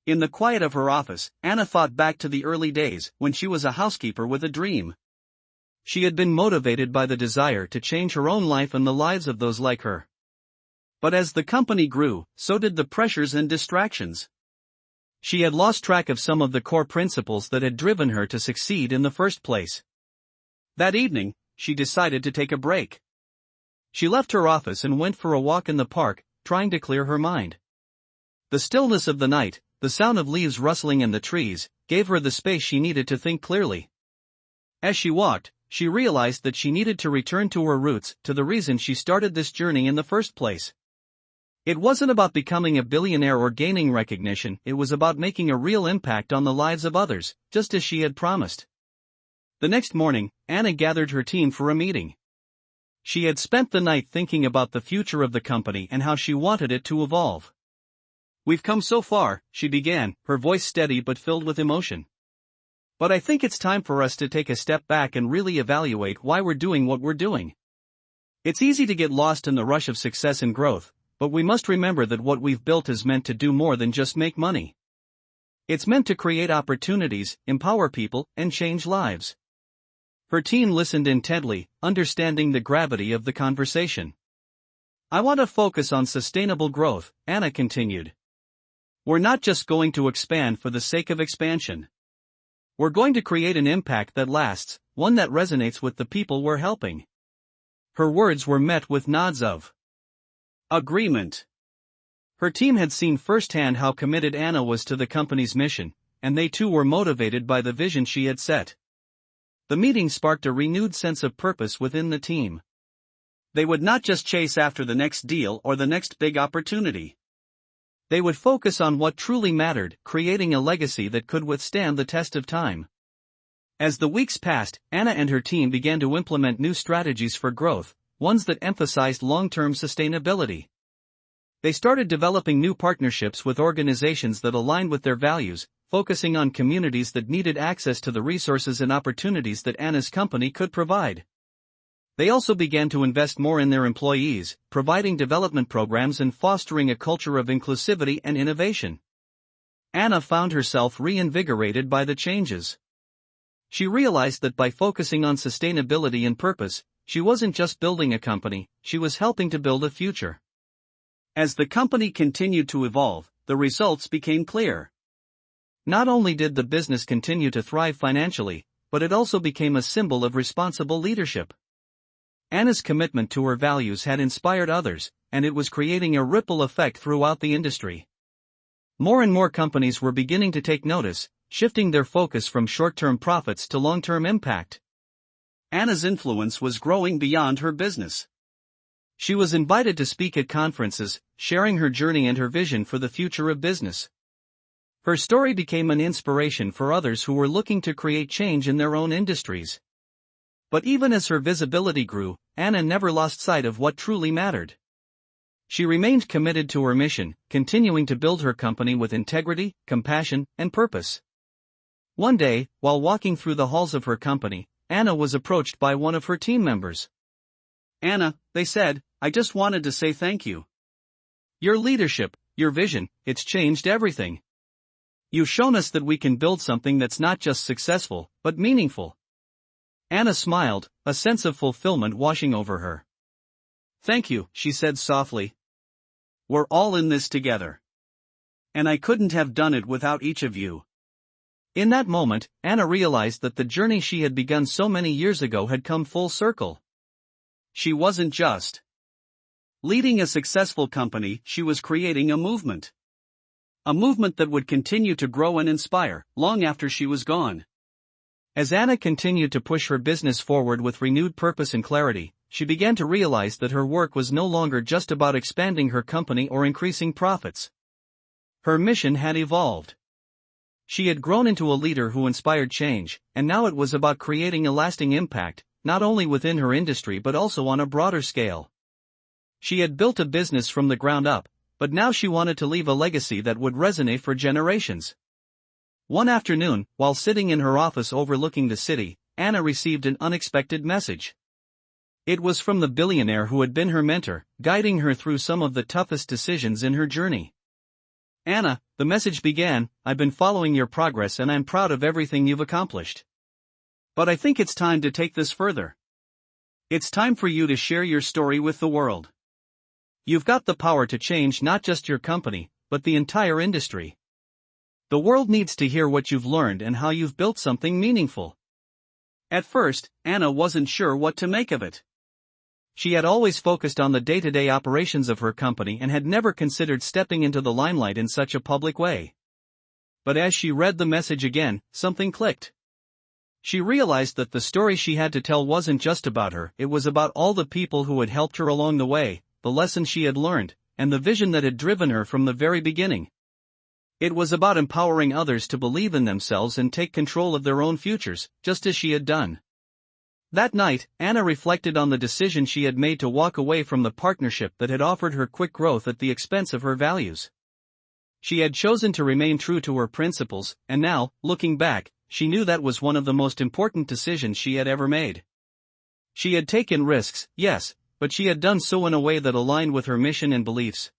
In the quiet of her office, Anna thought back to the early days, when she was a housekeeper with a dream. She had been motivated by the desire to change her own life and the lives of those like her. But as the company grew, so did the pressures and distractions. She had lost track of some of the core principles that had driven her to succeed in the first place. That evening, she decided to take a break. She left her office and went for a walk in the park, trying to clear her mind. The stillness of the night, the sound of leaves rustling in the trees, gave her the space she needed to think clearly. As she walked, she realized that she needed to return to her roots, to the reason she started this journey in the first place. It wasn't about becoming a billionaire or gaining recognition, it was about making a real impact on the lives of others, just as she had promised. The next morning, Anna gathered her team for a meeting. She had spent the night thinking about the future of the company and how she wanted it to evolve. "We've come so far," she began, her voice steady but filled with emotion. "But I think it's time for us to take a step back and really evaluate why we're doing what we're doing. It's easy to get lost in the rush of success and growth, but we must remember that what we've built is meant to do more than just make money. It's meant to create opportunities, empower people, and change lives." Her team listened intently, understanding the gravity of the conversation. "I want to focus on sustainable growth," Anna continued. "We're not just going to expand for the sake of expansion. We're going to create an impact that lasts, one that resonates with the people we're helping." Her words were met with nods of agreement. Her team had seen firsthand how committed Anna was to the company's mission, and they too were motivated by the vision she had set. The meeting sparked a renewed sense of purpose within the team. They would not just chase after the next deal or the next big opportunity. They would focus on what truly mattered, creating a legacy that could withstand the test of time. As the weeks passed, Anna and her team began to implement new strategies for growth, ones that emphasized long-term sustainability. They started developing new partnerships with organizations that aligned with their values, focusing on communities that needed access to the resources and opportunities that Anna's company could provide. They also began to invest more in their employees, providing development programs and fostering a culture of inclusivity and innovation. Anna found herself reinvigorated by the changes. She realized that by focusing on sustainability and purpose, she wasn't just building a company, she was helping to build a future. As the company continued to evolve, the results became clear. Not only did the business continue to thrive financially, but it also became a symbol of responsible leadership. Anna's commitment to her values had inspired others, and it was creating a ripple effect throughout the industry. More and more companies were beginning to take notice, shifting their focus from short-term profits to long-term impact. Anna's influence was growing beyond her business. She was invited to speak at conferences, sharing her journey and her vision for the future of business. Her story became an inspiration for others who were looking to create change in their own industries. But even as her visibility grew, Anna never lost sight of what truly mattered. She remained committed to her mission, continuing to build her company with integrity, compassion, and purpose. One day, while walking through the halls of her company, Anna was approached by one of her team members. "Anna," they said, "I just wanted to say thank you. Your leadership, your vision, it's changed everything. You've shown us that we can build something that's not just successful, but meaningful." Anna smiled, a sense of fulfillment washing over her. "Thank you," she said softly. "We're all in this together. And I couldn't have done it without each of you." In that moment, Anna realized that the journey she had begun so many years ago had come full circle. She wasn't just leading a successful company, she was creating a movement. A movement that would continue to grow and inspire, long after she was gone. As Anna continued to push her business forward with renewed purpose and clarity, she began to realize that her work was no longer just about expanding her company or increasing profits. Her mission had evolved. She had grown into a leader who inspired change, and now it was about creating a lasting impact, not only within her industry but also on a broader scale. She had built a business from the ground up, but now she wanted to leave a legacy that would resonate for generations. One afternoon, while sitting in her office overlooking the city, Anna received an unexpected message. It was from the billionaire who had been her mentor, guiding her through some of the toughest decisions in her journey. "Anna," the message began, "I've been following your progress and I'm proud of everything you've accomplished. But I think it's time to take this further. It's time for you to share your story with the world. You've got the power to change not just your company, but the entire industry. The world needs to hear what you've learned and how you've built something meaningful. At first, Anna wasn't sure what to make of it. She had always focused on the day-to-day operations of her company and had never considered stepping into the limelight in such a public way. But as she read the message again, something clicked. She realized that the story she had to tell wasn't just about her, it was about all the people who had helped her along the way, the lessons she had learned, and the vision that had driven her from the very beginning. It was about empowering others to believe in themselves and take control of their own futures, just as she had done. That night, Anna reflected on the decision she had made to walk away from the partnership that had offered her quick growth at the expense of her values. She had chosen to remain true to her principles, and now, looking back, she knew that was one of the most important decisions she had ever made. She had taken risks, yes, but she had done so in a way that aligned with her mission and beliefs.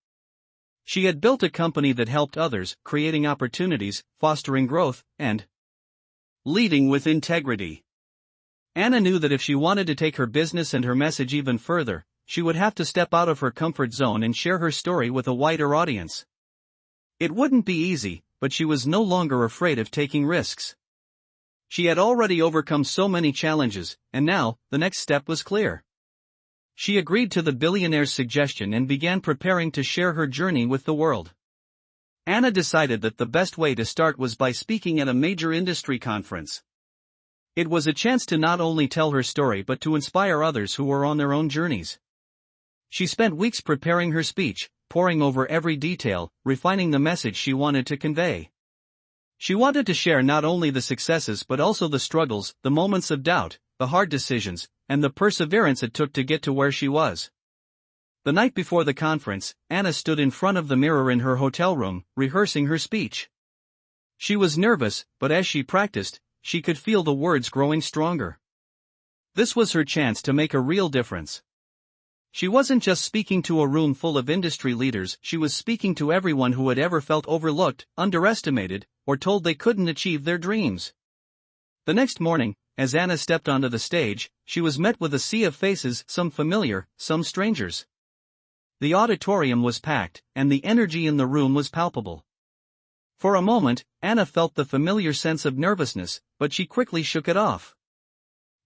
She had built a company that helped others, creating opportunities, fostering growth, and leading with integrity. Anna knew that if she wanted to take her business and her message even further, she would have to step out of her comfort zone and share her story with a wider audience. It wouldn't be easy, but she was no longer afraid of taking risks. She had already overcome so many challenges, and now, the next step was clear. She agreed to the Billionaire's suggestion and began preparing to share her journey with the world. Anna decided that the best way to start was by speaking at a major industry conference. It was a chance to not only tell her story but to inspire others who were on their own journeys. She spent weeks preparing her speech, poring over every detail, refining the message she wanted to convey. She wanted to share not only the successes but also the struggles, the moments of doubt, the hard decisions, and the perseverance it took to get to where she was. The night before the conference, Anna stood in front of the mirror in her hotel room, rehearsing her speech. She was nervous, but as she practiced, she could feel the words growing stronger. This was her chance to make a real difference. She wasn't just speaking to a room full of industry leaders, she was speaking to everyone who had ever felt overlooked, underestimated, or told they couldn't achieve their dreams. The next morning, as Anna stepped onto the stage, she was met with a sea of faces, some familiar, some strangers. The auditorium was packed, and the energy in the room was palpable. For a moment, Anna felt the familiar sense of nervousness, but she quickly shook it off.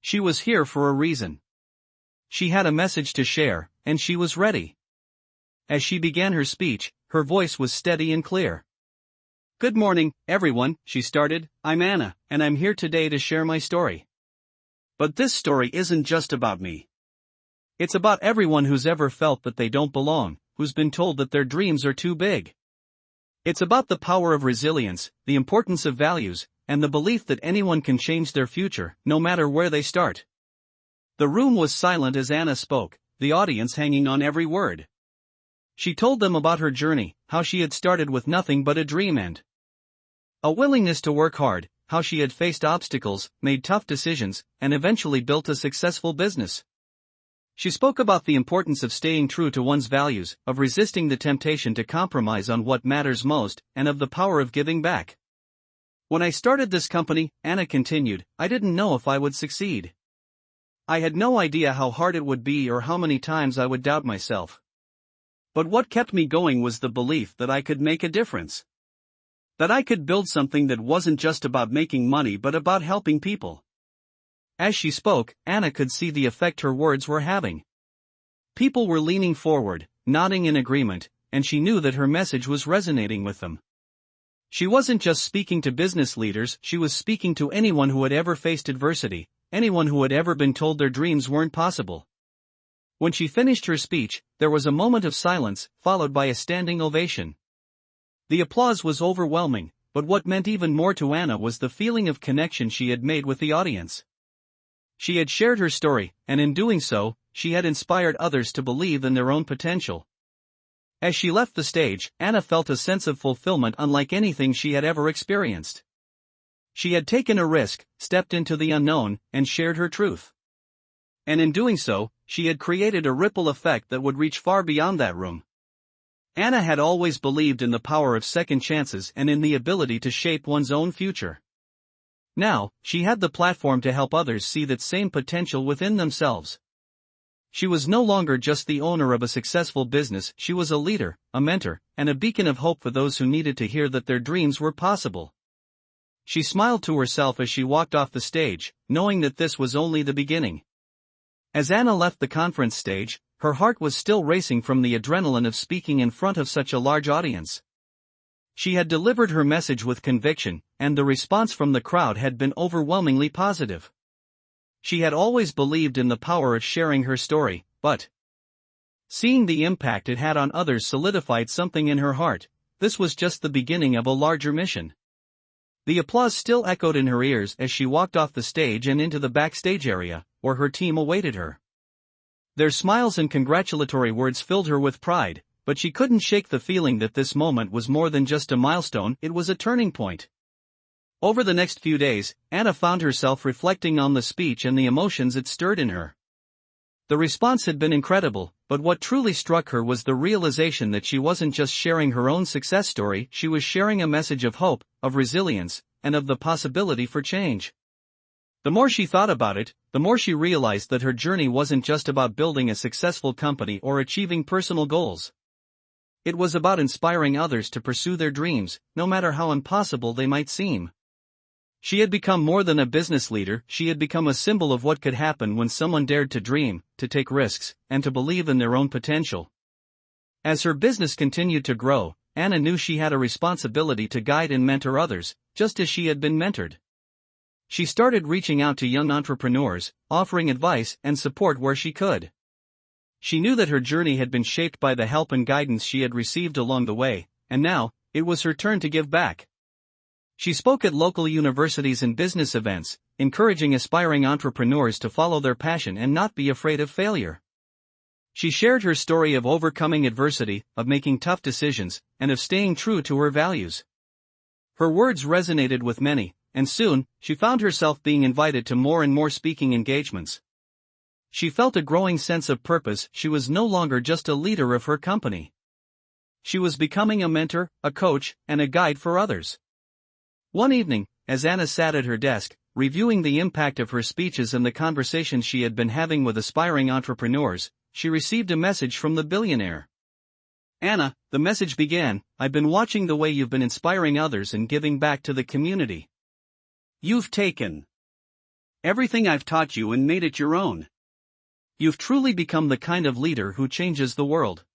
She was here for a reason. She had a message to share, and she was ready. As she began her speech, her voice was steady and clear. "Good morning, everyone," she started. "I'm Anna, and I'm here today to share my story. But this story isn't just about me. It's about everyone who's ever felt that they don't belong, who's been told that their dreams are too big. It's about the power of resilience, the importance of values, and the belief that anyone can change their future, no matter where they start." The room was silent as Anna spoke, the audience hanging on every word. She told them about her journey, how she had started with nothing but a dream and a willingness to work hard, how she had faced obstacles, made tough decisions, and eventually built a successful business. She spoke about the importance of staying true to one's values, of resisting the temptation to compromise on what matters most, and of the power of giving back. "When I started this company," Anna continued, "I didn't know if I would succeed. I had no idea how hard it would be or how many times I would doubt myself. But what kept me going was the belief that I could make a difference. That I could build something that wasn't just about making money but about helping people." As she spoke, Anna could see the effect her words were having. People were leaning forward, nodding in agreement, and she knew that her message was resonating with them. She wasn't just speaking to business leaders, she was speaking to anyone who had ever faced adversity, anyone who had ever been told their dreams weren't possible. When she finished her speech, there was a moment of silence, followed by a standing ovation. The applause was overwhelming, but what meant even more to Anna was the feeling of connection she had made with the audience. She had shared her story, and in doing so, she had inspired others to believe in their own potential. As she left the stage, Anna felt a sense of fulfillment unlike anything she had ever experienced. She had taken a risk, stepped into the unknown, and shared her truth. And in doing so, she had created a ripple effect that would reach far beyond that room. Anna had always believed in the power of second chances and in the ability to shape one's own future. Now, she had the platform to help others see that same potential within themselves. She was no longer just the owner of a successful business, she was a leader, a mentor, and a beacon of hope for those who needed to hear that their dreams were possible. She smiled to herself as she walked off the stage, knowing that this was only the beginning. As Anna left the conference stage, her heart was still racing from the adrenaline of speaking in front of such a large audience. She had delivered her message with conviction, and the response from the crowd had been overwhelmingly positive. She had always believed in the power of sharing her story, but seeing the impact it had on others solidified something in her heart. This was just the beginning of a larger mission. The applause still echoed in her ears as she walked off the stage and into the backstage area, where her team awaited her. Their smiles and congratulatory words filled her with pride, but she couldn't shake the feeling that this moment was more than just a milestone, it was a turning point. Over the next few days, Anna found herself reflecting on the speech and the emotions it stirred in her. The response had been incredible, but what truly struck her was the realization that she wasn't just sharing her own success story, she was sharing a message of hope, of resilience, and of the possibility for change. The more she thought about it, the more she realized that her journey wasn't just about building a successful company or achieving personal goals. It was about inspiring others to pursue their dreams, no matter how impossible they might seem. She had become more than a business leader, she had become a symbol of what could happen when someone dared to dream, to take risks, and to believe in their own potential. As her business continued to grow, Anna knew she had a responsibility to guide and mentor others, just as she had been mentored. She started reaching out to young entrepreneurs, offering advice and support where she could. She knew that her journey had been shaped by the help and guidance she had received along the way, and now, it was her turn to give back. She spoke at local universities and business events, encouraging aspiring entrepreneurs to follow their passion and not be afraid of failure. She shared her story of overcoming adversity, of making tough decisions, and of staying true to her values. Her words resonated with many, and soon, she found herself being invited to more and more speaking engagements. She felt a growing sense of purpose, she was no longer just a leader of her company. She was becoming a mentor, a coach, and a guide for others. One evening, as Anna sat at her desk, reviewing the impact of her speeches and the conversations she had been having with aspiring entrepreneurs, she received a message from the billionaire. Anna, the message began, I've been watching the way you've been inspiring others and giving back to the community. You've taken everything I've taught you and made it your own. You've truly become the kind of leader who changes the world.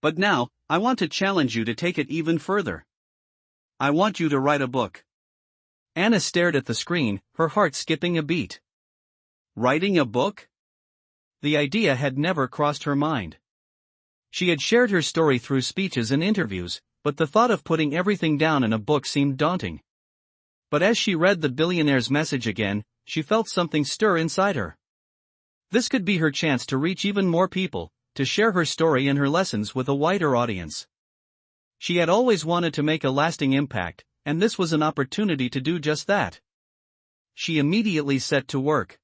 But now, I want to challenge you to take it even further. I want you to write a book. Anna stared at the screen, her heart skipping a beat. Writing a book? The idea had never crossed her mind. She had shared her story through speeches and interviews, but the thought of putting everything down in a book seemed daunting. But as she read the billionaire's message again, she felt something stir inside her. This could be her chance to reach even more people, to share her story and her lessons with a wider audience. She had always wanted to make a lasting impact, and this was an opportunity to do just that. She immediately set to work.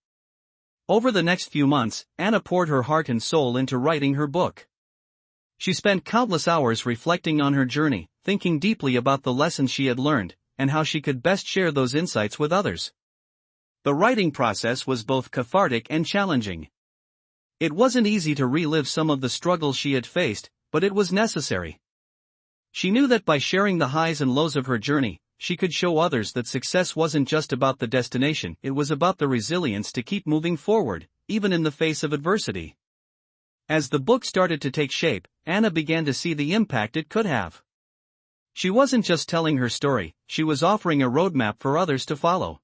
Over the next few months, Anna poured her heart and soul into writing her book. She spent countless hours reflecting on her journey, thinking deeply about the lessons she had learned, and how she could best share those insights with others. The writing process was both cathartic and challenging. It wasn't easy to relive some of the struggles she had faced, but it was necessary. She knew that by sharing the highs and lows of her journey, she could show others that success wasn't just about the destination, it was about the resilience to keep moving forward, even in the face of adversity. As the book started to take shape, Anna began to see the impact it could have. She wasn't just telling her story, she was offering a roadmap for others to follow.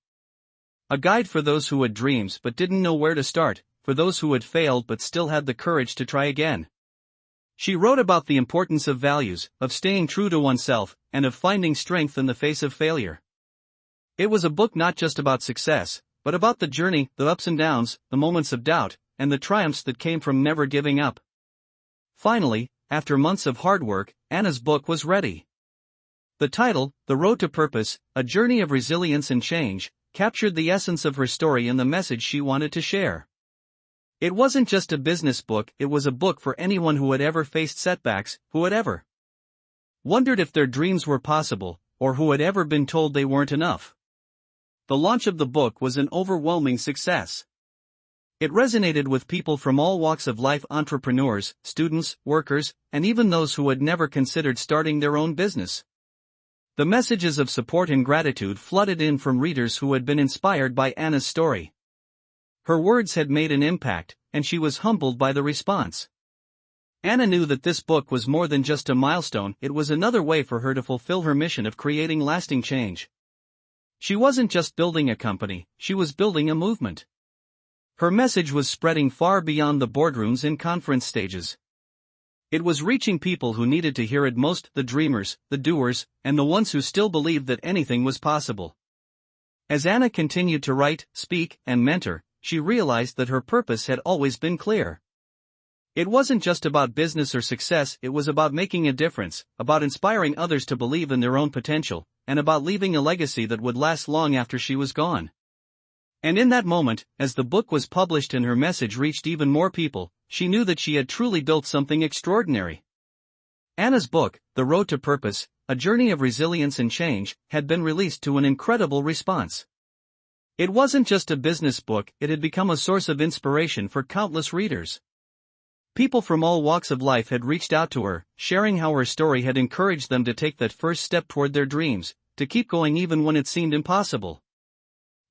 A guide for those who had dreams but didn't know where to start, for those who had failed but still had the courage to try again. She wrote about the importance of values, of staying true to oneself, and of finding strength in the face of failure. It was a book not just about success, but about the journey, the ups and downs, the moments of doubt, and the triumphs that came from never giving up. Finally, after months of hard work, Anna's book was ready. The title, The Road to Purpose, A Journey of Resilience and Change, captured the essence of her story and the message she wanted to share. It wasn't just a business book, it was a book for anyone who had ever faced setbacks, who had ever wondered if their dreams were possible, or who had ever been told they weren't enough. The launch of the book was an overwhelming success. It resonated with people from all walks of life: entrepreneurs, students, workers, and even those who had never considered starting their own business. The messages of support and gratitude flooded in from readers who had been inspired by Anna's story. Her words had made an impact, and she was humbled by the response. Anna knew that this book was more than just a milestone; it was another way for her to fulfill her mission of creating lasting change. She wasn't just building a company, she was building a movement. Her message was spreading far beyond the boardrooms and conference stages. It was reaching people who needed to hear it most: the dreamers, the doers, and the ones who still believed that anything was possible. As Anna continued to write, speak, and mentor, she realized that her purpose had always been clear. It wasn't just about business or success; it was about making a difference, about inspiring others to believe in their own potential, and about leaving a legacy that would last long after she was gone. And in that moment, as the book was published and her message reached even more people, she knew that she had truly built something extraordinary. Anna's book, The Road to Purpose, A Journey of Resilience and Change, had been released to an incredible response. It wasn't just a business book; it had become a source of inspiration for countless readers. People from all walks of life had reached out to her, sharing how her story had encouraged them to take that first step toward their dreams, to keep going even when it seemed impossible.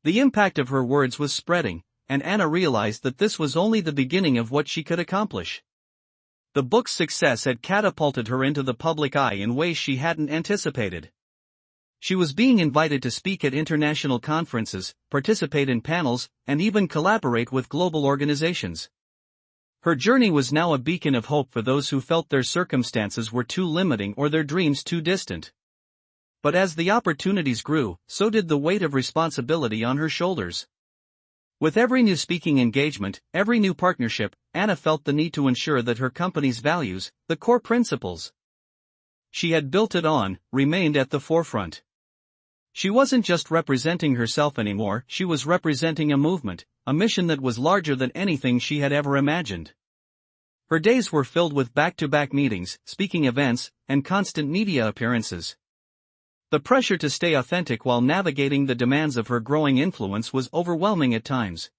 The impact of her words was spreading, and Anna realized that this was only the beginning of what she could accomplish. The book's success had catapulted her into the public eye in ways she hadn't anticipated. She was being invited to speak at international conferences, participate in panels, and even collaborate with global organizations. Her journey was now a beacon of hope for those who felt their circumstances were too limiting or their dreams too distant. But as the opportunities grew, so did the weight of responsibility on her shoulders. With every new speaking engagement, every new partnership, Anna felt the need to ensure that her company's values, the core principles she had built it on, remained at the forefront. She wasn't just representing herself anymore; she was representing a movement, a mission that was larger than anything she had ever imagined. Her days were filled with back-to-back meetings, speaking events, and constant media appearances. The pressure to stay authentic while navigating the demands of her growing influence was overwhelming at times.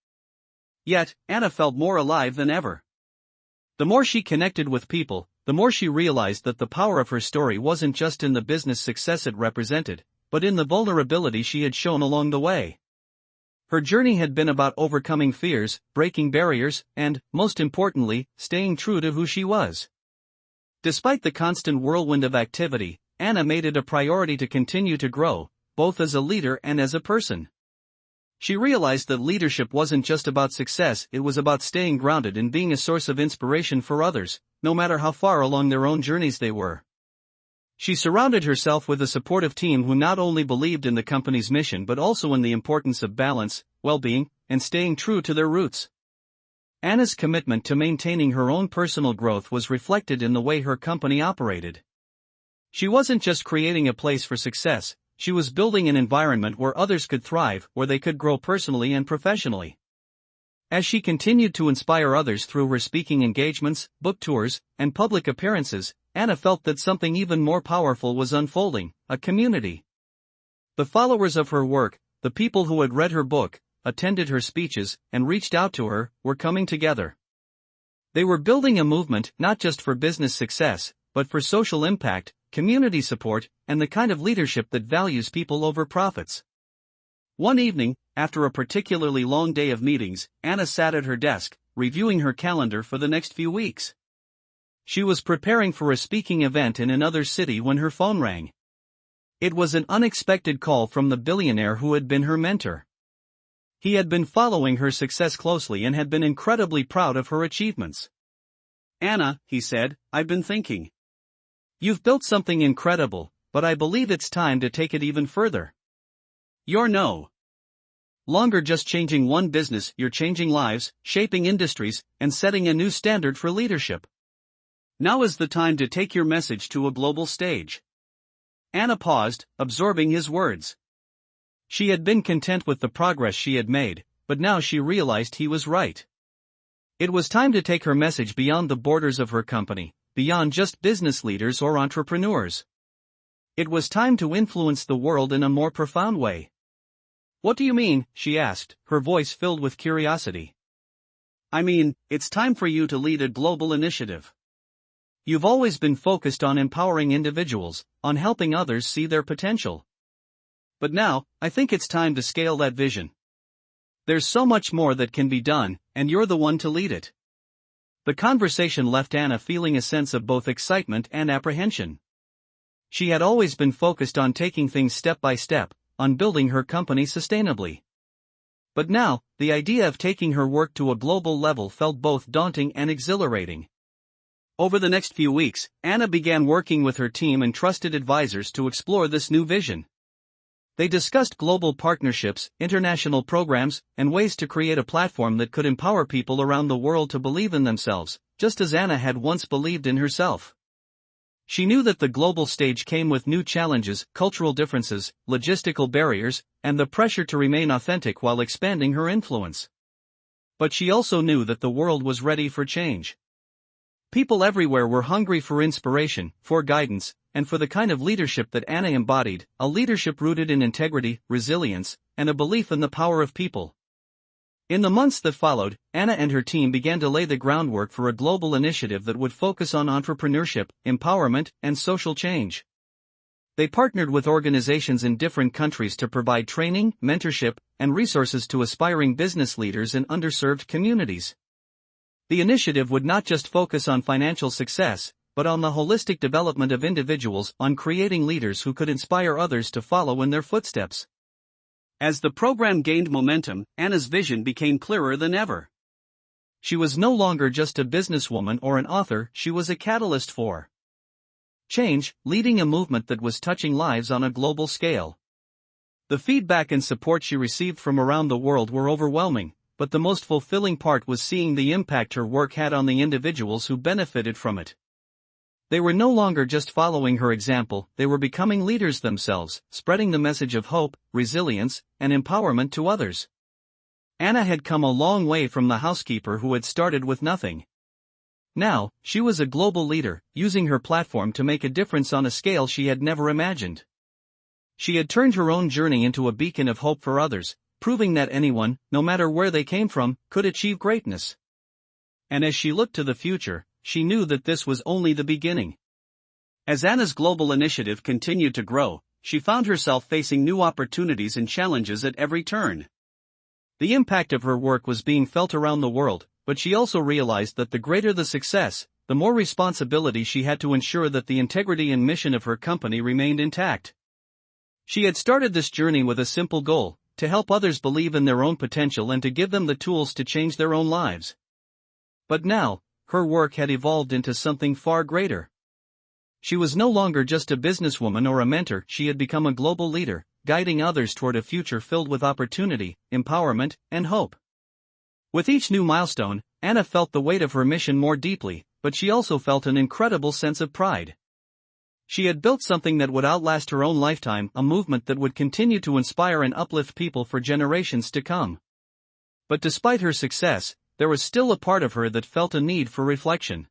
Yet, Anna felt more alive than ever. The more she connected with people, the more she realized that the power of her story wasn't just in the business success it represented, but in the vulnerability she had shown along the way. Her journey had been about overcoming fears, breaking barriers, and, most importantly, staying true to who she was. Despite the constant whirlwind of activity, Anna made it a priority to continue to grow, both as a leader and as a person. She realized that leadership wasn't just about success; it was about staying grounded and being a source of inspiration for others, no matter how far along their own journeys they were. She surrounded herself with a supportive team who not only believed in the company's mission but also in the importance of balance, well-being, and staying true to their roots. Anna's commitment to maintaining her own personal growth was reflected in the way her company operated. She wasn't just creating a place for success; she was building an environment where others could thrive, where they could grow personally and professionally. As she continued to inspire others through her speaking engagements, book tours, and public appearances, Anna felt that something even more powerful was unfolding: a community. The followers of her work, the people who had read her book, attended her speeches, and reached out to her, were coming together. They were building a movement not just for business success, but for social impact, community support, and the kind of leadership that values people over profits. One evening, after a particularly long day of meetings, Anna sat at her desk, reviewing her calendar for the next few weeks. She was preparing for a speaking event in another city when her phone rang. It was an unexpected call from the billionaire who had been her mentor. He had been following her success closely and had been incredibly proud of her achievements. "Anna," he said, "I've been thinking. You've built something incredible, but I believe it's time to take it even further. You're no longer just changing one business; you're changing lives, shaping industries, and setting a new standard for leadership. Now is the time to take your message to a global stage." Anna paused, absorbing his words. She had been content with the progress she had made, but now she realized he was right. It was time to take her message beyond the borders of her company, beyond just business leaders or entrepreneurs. It was time to influence the world in a more profound way. "What do you mean?" she asked, her voice filled with curiosity. I mean, it's time for you to lead a global initiative. You've always been focused on empowering individuals, on helping others see their potential. But now, I think it's time to scale that vision. There's so much more that can be done, and you're the one to lead it. The conversation left Anna feeling a sense of both excitement and apprehension. She had always been focused on taking things step by step, on building her company sustainably. But now, the idea of taking her work to a global level felt both daunting and exhilarating. Over the next few weeks, Anna began working with her team and trusted advisors to explore this new vision. They discussed global partnerships, international programs, and ways to create a platform that could empower people around the world to believe in themselves, just as Anna had once believed in herself. She knew that the global stage came with new challenges, cultural differences, logistical barriers, and the pressure to remain authentic while expanding her influence. But she also knew that the world was ready for change. People everywhere were hungry for inspiration, for guidance, and for the kind of leadership that Anna embodied, a leadership rooted in integrity, resilience, and a belief in the power of people. In the months that followed, Anna and her team began to lay the groundwork for a global initiative that would focus on entrepreneurship, empowerment, and social change. They partnered with organizations in different countries to provide training, mentorship, and resources to aspiring business leaders in underserved communities. The initiative would not just focus on financial success, but on the holistic development of individuals, on creating leaders who could inspire others to follow in their footsteps. As the program gained momentum, Anna's vision became clearer than ever. She was no longer just a businesswoman or an author, she was a catalyst for change, leading a movement that was touching lives on a global scale. The feedback and support she received from around the world were overwhelming, but the most fulfilling part was seeing the impact her work had on the individuals who benefited from it. They were no longer just following her example, they were becoming leaders themselves, spreading the message of hope, resilience, and empowerment to others. Anna had come a long way from the housekeeper who had started with nothing. Now, she was a global leader, using her platform to make a difference on a scale she had never imagined. She had turned her own journey into a beacon of hope for others, proving that anyone, no matter where they came from, could achieve greatness. And as she looked to the future, she knew that this was only the beginning. As Anna's global initiative continued to grow, she found herself facing new opportunities and challenges at every turn. The impact of her work was being felt around the world, but she also realized that the greater the success, the more responsibility she had to ensure that the integrity and mission of her company remained intact. She had started this journey with a simple goal: to help others believe in their own potential and to give them the tools to change their own lives. But now, her work had evolved into something far greater. She was no longer just a businesswoman or a mentor, she had become a global leader, guiding others toward a future filled with opportunity, empowerment, and hope. With each new milestone, Anna felt the weight of her mission more deeply, but she also felt an incredible sense of pride. She had built something that would outlast her own lifetime, a movement that would continue to inspire and uplift people for generations to come. But despite her success, there was still a part of her that felt a need for reflection.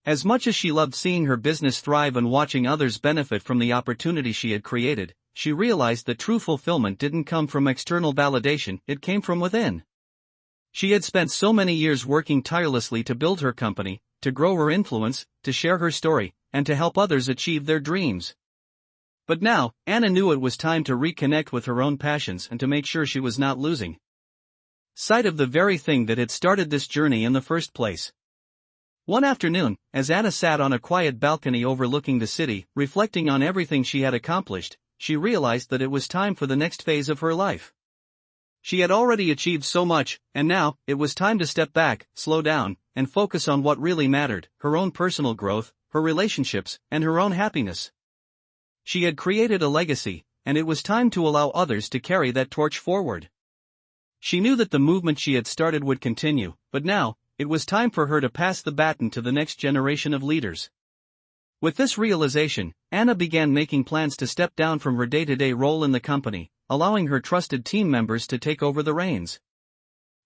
As much as she loved seeing her business thrive and watching others benefit from the opportunity she had created, she realized that true fulfillment didn't come from external validation, it came from within. She had spent so many years working tirelessly to build her company, to grow her influence, to share her story, and to help others achieve their dreams. But now, Anna knew it was time to reconnect with her own passions and to make sure she was not losing sight of the very thing that had started this journey in the first place. One afternoon, as Anna sat on a quiet balcony overlooking the city, reflecting on everything she had accomplished, she realized that it was time for the next phase of her life. She had already achieved so much, and now, it was time to step back, slow down, and focus on what really mattered: her own personal growth, her relationships, and her own happiness. She had created a legacy, and it was time to allow others to carry that torch forward. She knew that the movement she had started would continue, but now, it was time for her to pass the baton to the next generation of leaders. With this realization, Anna began making plans to step down from her day-to-day role in the company, allowing her trusted team members to take over the reins.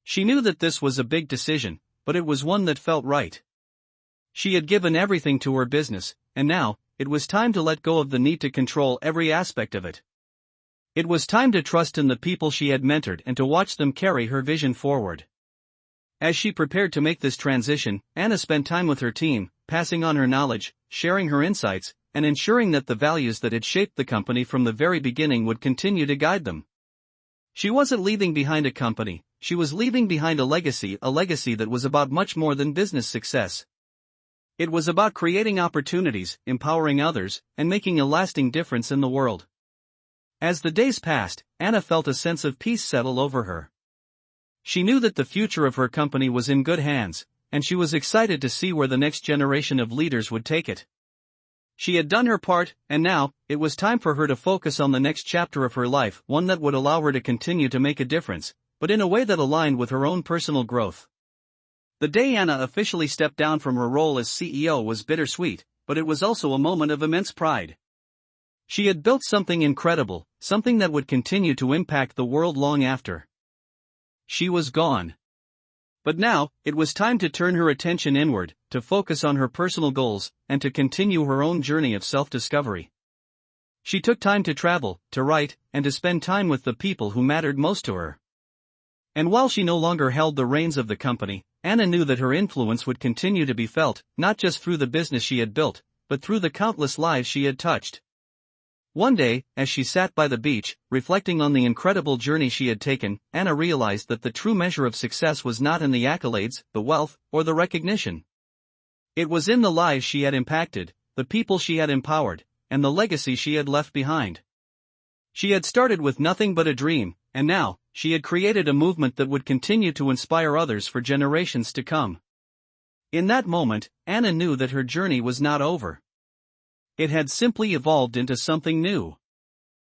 She knew that this was a big decision, but it was one that felt right. She had given everything to her business, and now, it was time to let go of the need to control every aspect of it. It was time to trust in the people she had mentored and to watch them carry her vision forward. As she prepared to make this transition, Anna spent time with her team, passing on her knowledge, sharing her insights, and ensuring that the values that had shaped the company from the very beginning would continue to guide them. She wasn't leaving behind a company, she was leaving behind a legacy that was about much more than business success. It was about creating opportunities, empowering others, and making a lasting difference in the world. As the days passed, Anna felt a sense of peace settle over her. She knew that the future of her company was in good hands, and she was excited to see where the next generation of leaders would take it. She had done her part, and now, it was time for her to focus on the next chapter of her life, one that would allow her to continue to make a difference, but in a way that aligned with her own personal growth. The day Anna officially stepped down from her role as CEO was bittersweet, but it was also a moment of immense pride. She had built something incredible, something that would continue to impact the world long after she was gone. But now, it was time to turn her attention inward, to focus on her personal goals, and to continue her own journey of self-discovery. She took time to travel, to write, and to spend time with the people who mattered most to her. And while she no longer held the reins of the company, Anna knew that her influence would continue to be felt, not just through the business she had built, but through the countless lives she had touched. One day, as she sat by the beach, reflecting on the incredible journey she had taken, Anna realized that the true measure of success was not in the accolades, the wealth, or the recognition. It was in the lives she had impacted, the people she had empowered, and the legacy she had left behind. She had started with nothing but a dream, and now, she had created a movement that would continue to inspire others for generations to come. In that moment, Anna knew that her journey was not over. It had simply evolved into something new.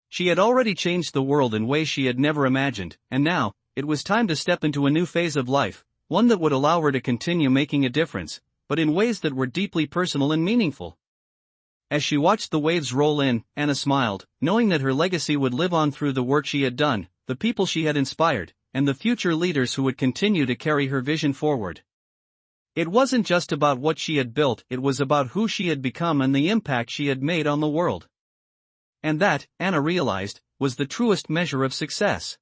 She had already changed the world in ways she had never imagined, and now, it was time to step into a new phase of life, one that would allow her to continue making a difference, but in ways that were deeply personal and meaningful. As she watched the waves roll in, Anna smiled, knowing that her legacy would live on through the work she had done, the people she had inspired, and the future leaders who would continue to carry her vision forward. It wasn't just about what she had built, it was about who she had become and the impact she had made on the world. And that, Anna realized, was the truest measure of success.